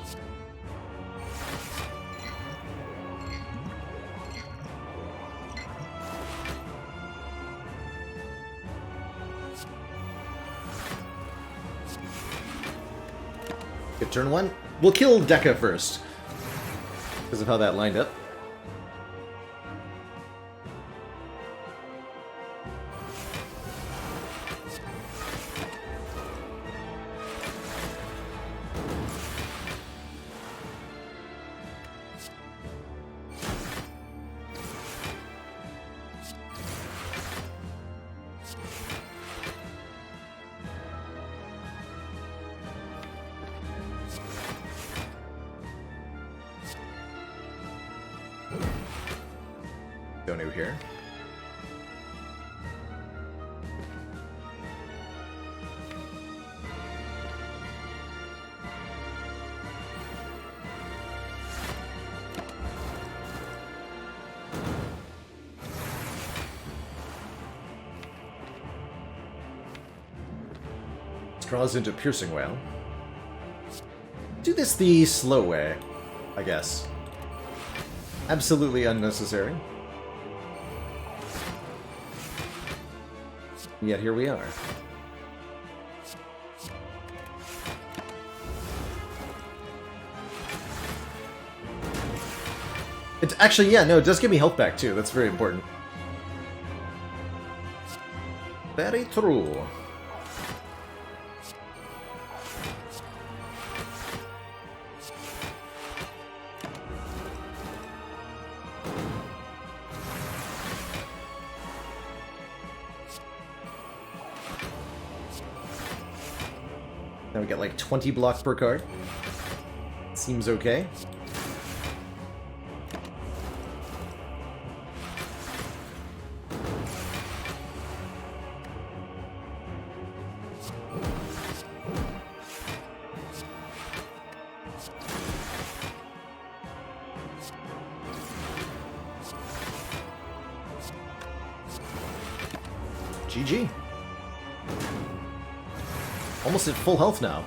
Good turn 1. We'll kill Deca first, because of how that lined up. Go new here. Draws into Piercing Wail. Do this the slow way, I guess. Absolutely unnecessary. Yet here we are. It's actually, yeah, no, it does give me health back too. That's very important. Very true. Now we get like 20 blocks per card. Seems okay. GG. Almost at full health now.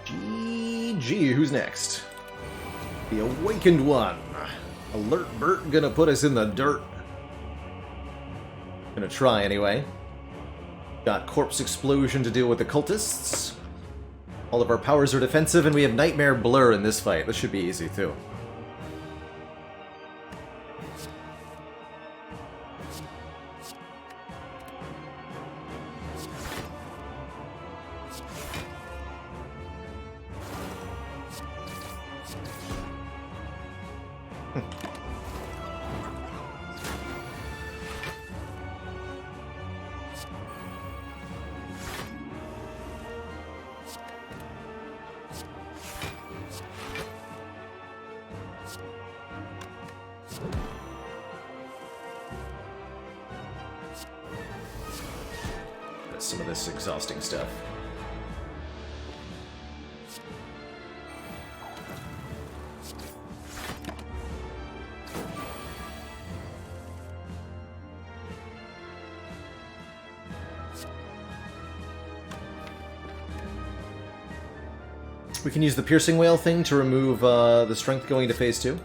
GG, who's next? The Awakened One. Alert Bert gonna put us in the dirt. Gonna try anyway. Got Corpse Explosion to deal with the cultists. All of our powers are defensive, and we have Nightmare Blur in this fight. This should be easy too. Some of this exhausting stuff. We can use the Piercing Whale thing to remove the strength going into phase 2.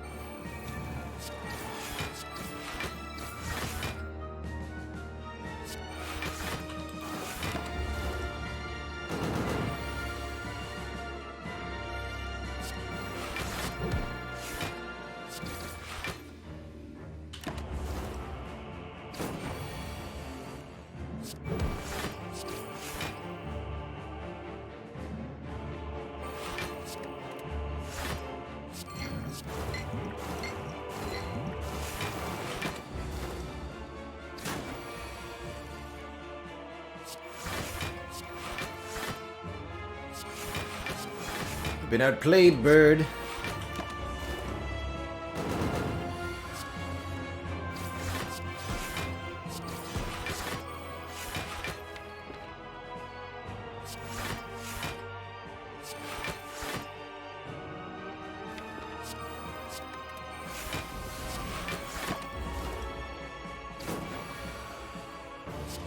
Been outplayed, bird.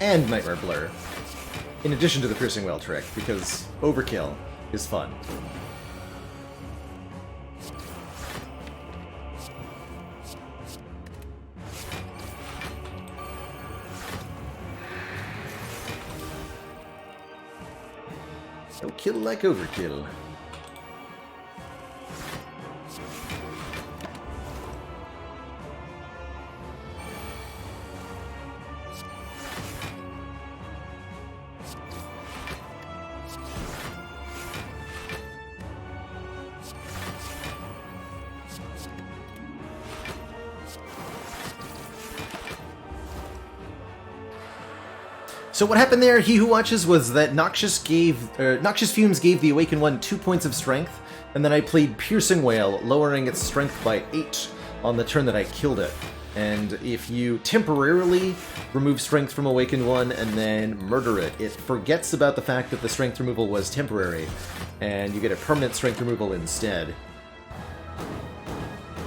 And Nightmare Blur. In addition to the Piercing Whale trick, because overkill is fun. No kill like overkill. So what happened there, He Who Watches, was that Noxious Fumes gave the Awakened One 2 points of strength, and then I played Piercing Whale, lowering its strength by 8 on the turn that I killed it. And if you temporarily remove strength from Awakened One and then murder it, it forgets about the fact that the strength removal was temporary, and you get a permanent strength removal instead.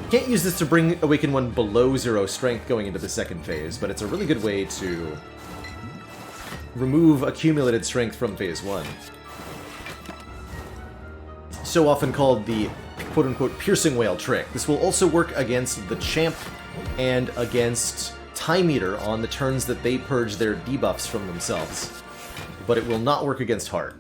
Can't use this to bring Awakened One below 0 strength going into the second phase, but it's a really good way to remove accumulated strength from phase 1. So often called the quote-unquote Piercing Whale trick. This will also work against the Champ and against Time Eater on the turns that they purge their debuffs from themselves. But it will not work against Heart.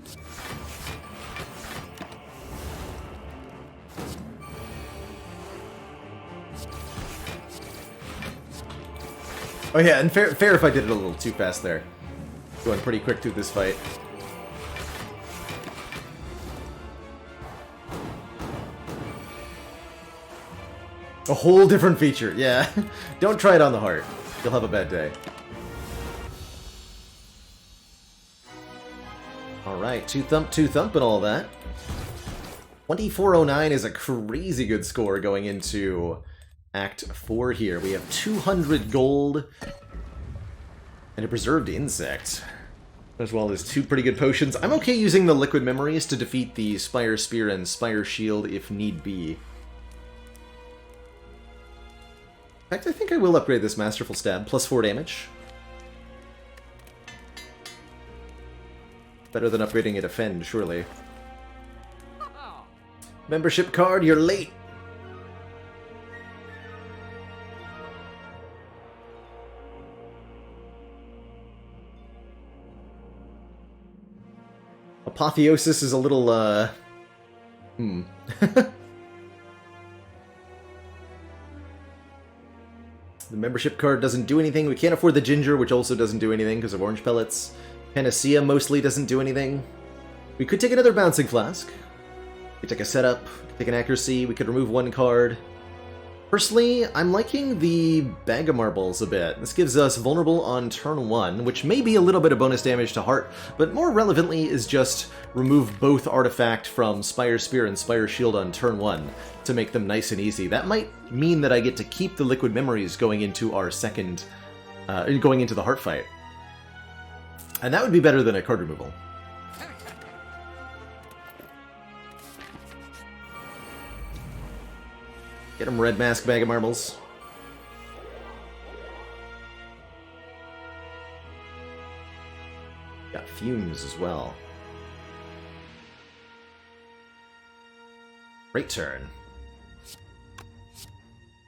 Oh yeah, and fair if I did it a little too fast there. Going pretty quick through this fight. A whole different feature, yeah. Don't try it on the Heart. You'll have a bad day. Alright, 2 thump and all that. 2409 is a crazy good score going into Act 4 here. We have 200 gold and a preserved insect, as well as 2 pretty good potions. I'm okay using the liquid memories to defeat the Spire Spear and Spire Shield if need be. In fact, I think I will upgrade this Masterful Stab, plus 4 damage. Better than upgrading a Defend, surely. Membership card, you're late! Apotheosis is a little, The membership card doesn't do anything. We can't afford the ginger, which also doesn't do anything because of orange pellets. Panacea mostly doesn't do anything. We could take another Bouncing Flask. We could take a setup. We could take an accuracy. We could remove 1 card. Personally, I'm liking the Bag of Marbles a bit. This gives us vulnerable on turn 1, which may be a little bit of bonus damage to Heart, but more relevantly is just remove both artifact from Spire Spear and Spire Shield on turn 1 to make them nice and easy. That might mean that I get to keep the liquid memories going into our second, going into the Heart fight. And that would be better than a card removal. Get him, Red Mask, Bag of Marbles. Got Fumes as well. Great turn.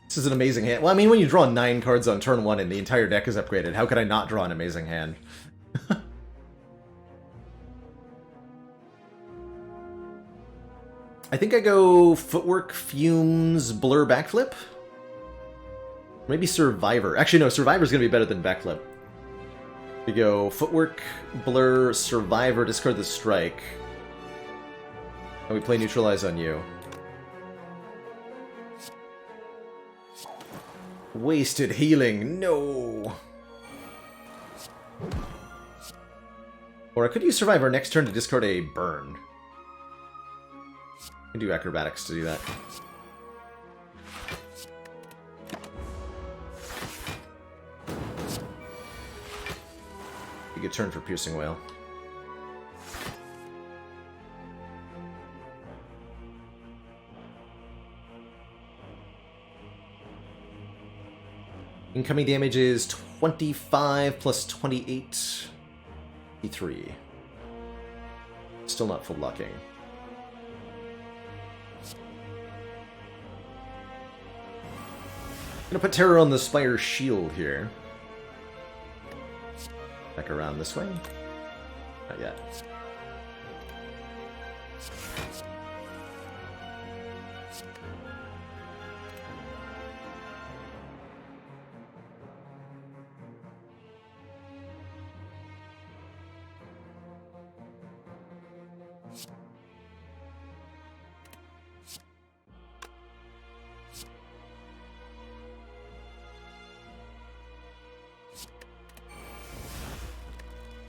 This is an amazing hand. Well, I mean, when you draw 9 cards on turn 1 and the entire deck is upgraded, how could I not draw an amazing hand? I think I go Footwork, Fumes, Blur, Backflip? Maybe Survivor. Actually, no, Survivor's going to be better than Backflip. We go Footwork, Blur, Survivor, discard the Strike. And we play Neutralize on you. Wasted healing, no! Or I could use Survivor next turn to discard a Burn. I can do Acrobatics to do that. A good turn for Piercing Wail. Incoming damage is 25 plus 28. 53. Still not full locking. Gonna put Terror on the Spire Shield here. Back around this way. Not yet.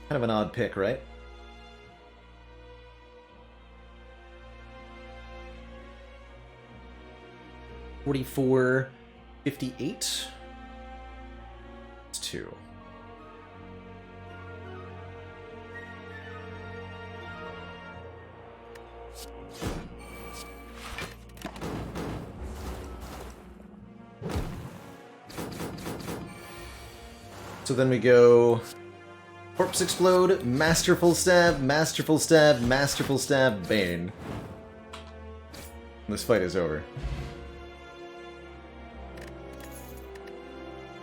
Kind of an odd pick, right? $44, $58. It's 2. So then we go Corpse Explode, Masterful Stab, Masterful Stab, Masterful Stab, Bane. This fight is over.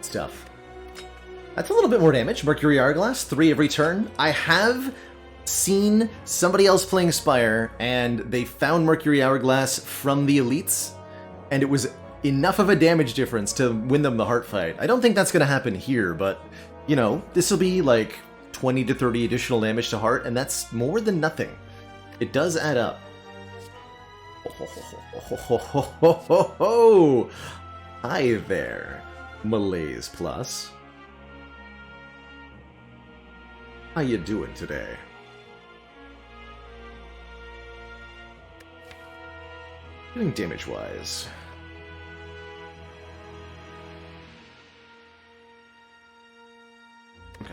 Stuff. That's a little bit more damage. Mercury Hourglass, 3 every turn. I have seen somebody else playing Spire, and they found Mercury Hourglass from the elites, and it was enough of a damage difference to win them the heart fight. I don't think that's going to happen here, but, you know, this will be like 20 to 30 additional damage to heart, and that's more than nothing. It does add up. Hi there, Malaise Plus. How you doing today? Doing damage-wise. Okay.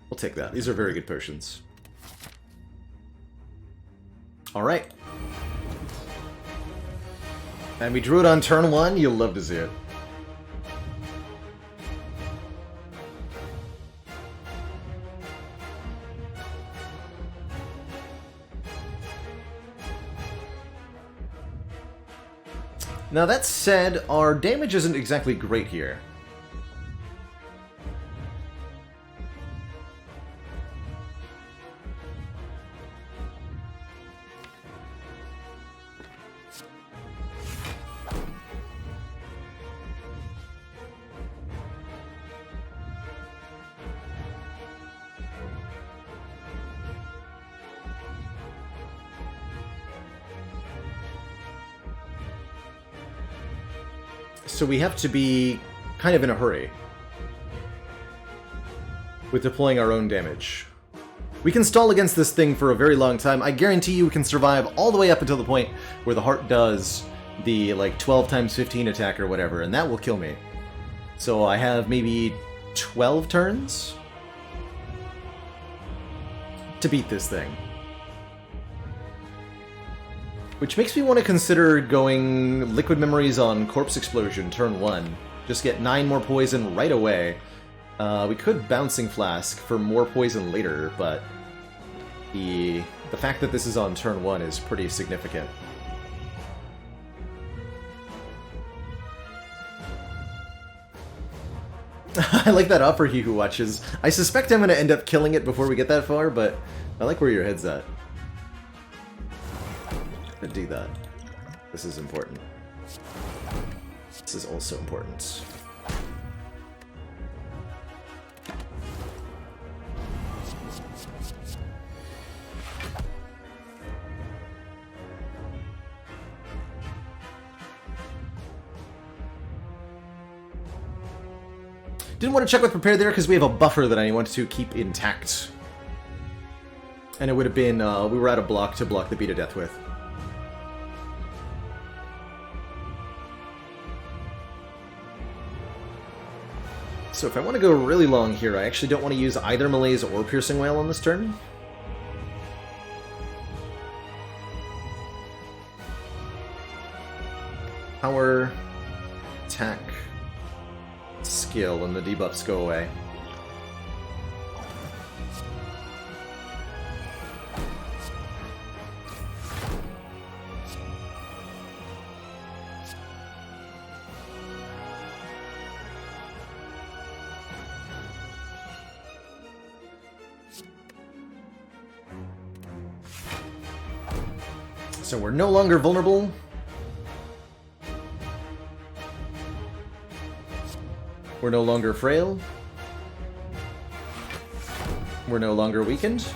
We'll take that. These are very good potions. Alright. And we drew it on turn 1. You'll love to see it. Now that said, our damage isn't exactly great here. So we have to be kind of in a hurry with deploying our own damage. We can stall against this thing for a very long time. I guarantee you we can survive all the way up until the point where the heart does the like 12 times 15 attack or whatever, and that will kill me. So I have maybe 12 turns to beat this thing. Which makes me want to consider going Liquid Memories on Corpse Explosion, turn 1. Just get 9 more poison right away. We could Bouncing Flask for more poison later, but The fact that this is on turn 1 is pretty significant. I like that offer, He Who Watches. I suspect I'm going to end up killing it before we get that far, but I like where your head's at. I'd do that. This is important. This is also important. Didn't want to check with Prepare there because we have a buffer that I wanted to keep intact. And it would have been, we were out of block to block the Beat of Death with. So if I want to go really long here, I actually don't want to use either Malaise or Piercing Wail on this turn. Power, attack, skill, and the debuffs go away. So we're no longer vulnerable. We're no longer frail. We're no longer weakened.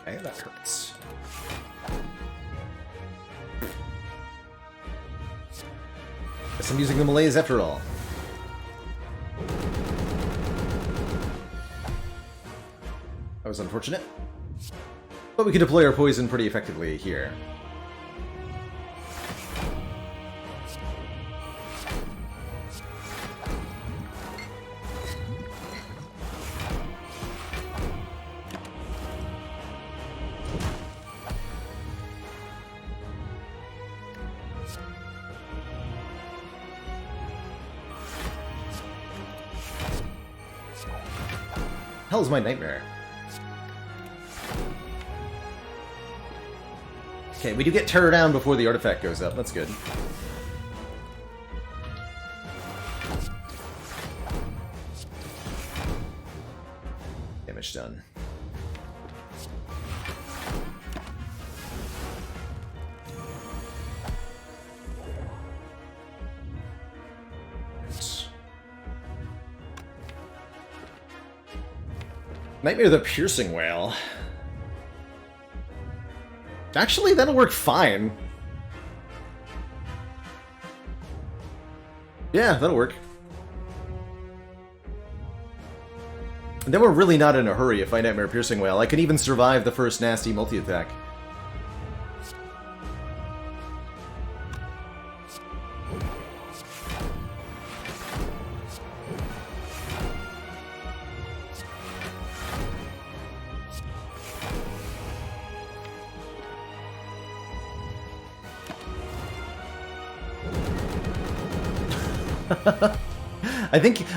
Okay, that hurts. Guess I'm using the Malaise after all. That was unfortunate. But we can deploy our poison pretty effectively here. Hell's my nightmare. Okay, we do get Terror down before the artifact goes up. That's good. Damage done. Nightmare the Piercing Wail. Actually, that'll work fine. Yeah, that'll work. And then we're really not in a hurry if I Nightmare Piercing Wail. I can even survive the first nasty multi-attack.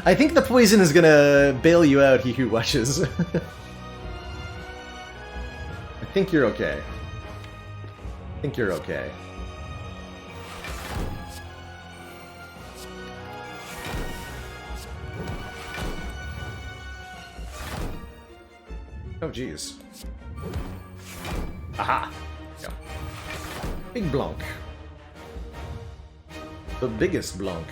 I think the poison is gonna bail you out, He Who Watches. I think you're okay. I think you're okay. Oh jeez. Aha! Yeah. Big Blanc. The biggest Blanc.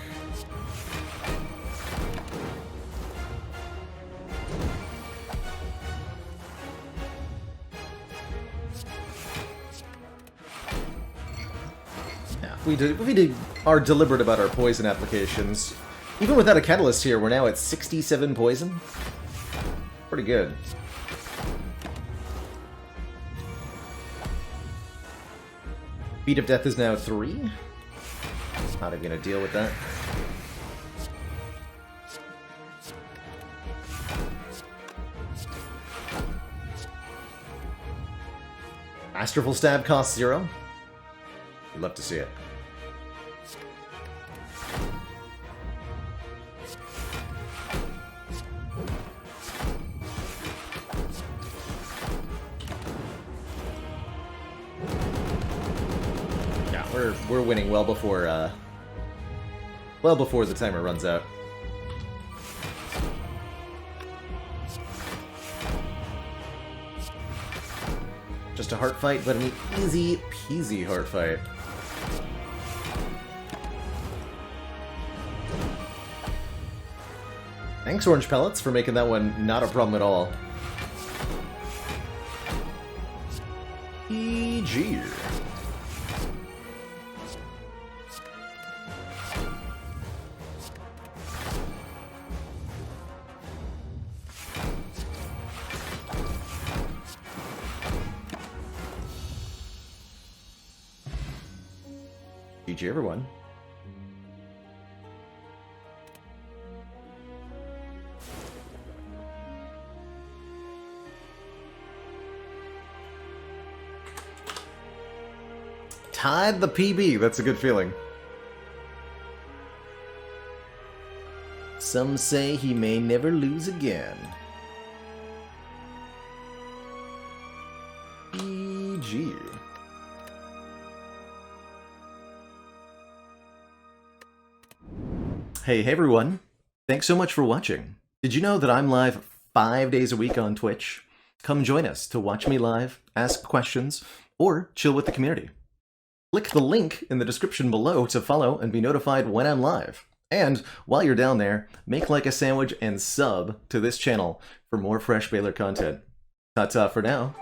We are deliberate about our poison applications. Even without a catalyst here, we're now at 67 poison. Pretty good. Beat of Death is now 3. Not even gonna deal with that. Masterful Stab costs 0. You'd love to see it. Yeah, we're winning well before the timer runs out. Just a heart fight, but an easy peasy heart fight. Thanks, Orange Pellets, for making that one not a problem at all. GG. GG, everyone. Tied the PB, that's a good feeling. Some say he may never lose again. GG. Hey everyone, thanks so much for watching. Did you know that I'm live 5 days a week on Twitch? Come join us to watch me live, ask questions, or chill with the community. Click the link in the description below to follow and be notified when I'm live. And while you're down there, make like a sandwich and sub to this channel for more fresh Baalor content. Ta-ta for now.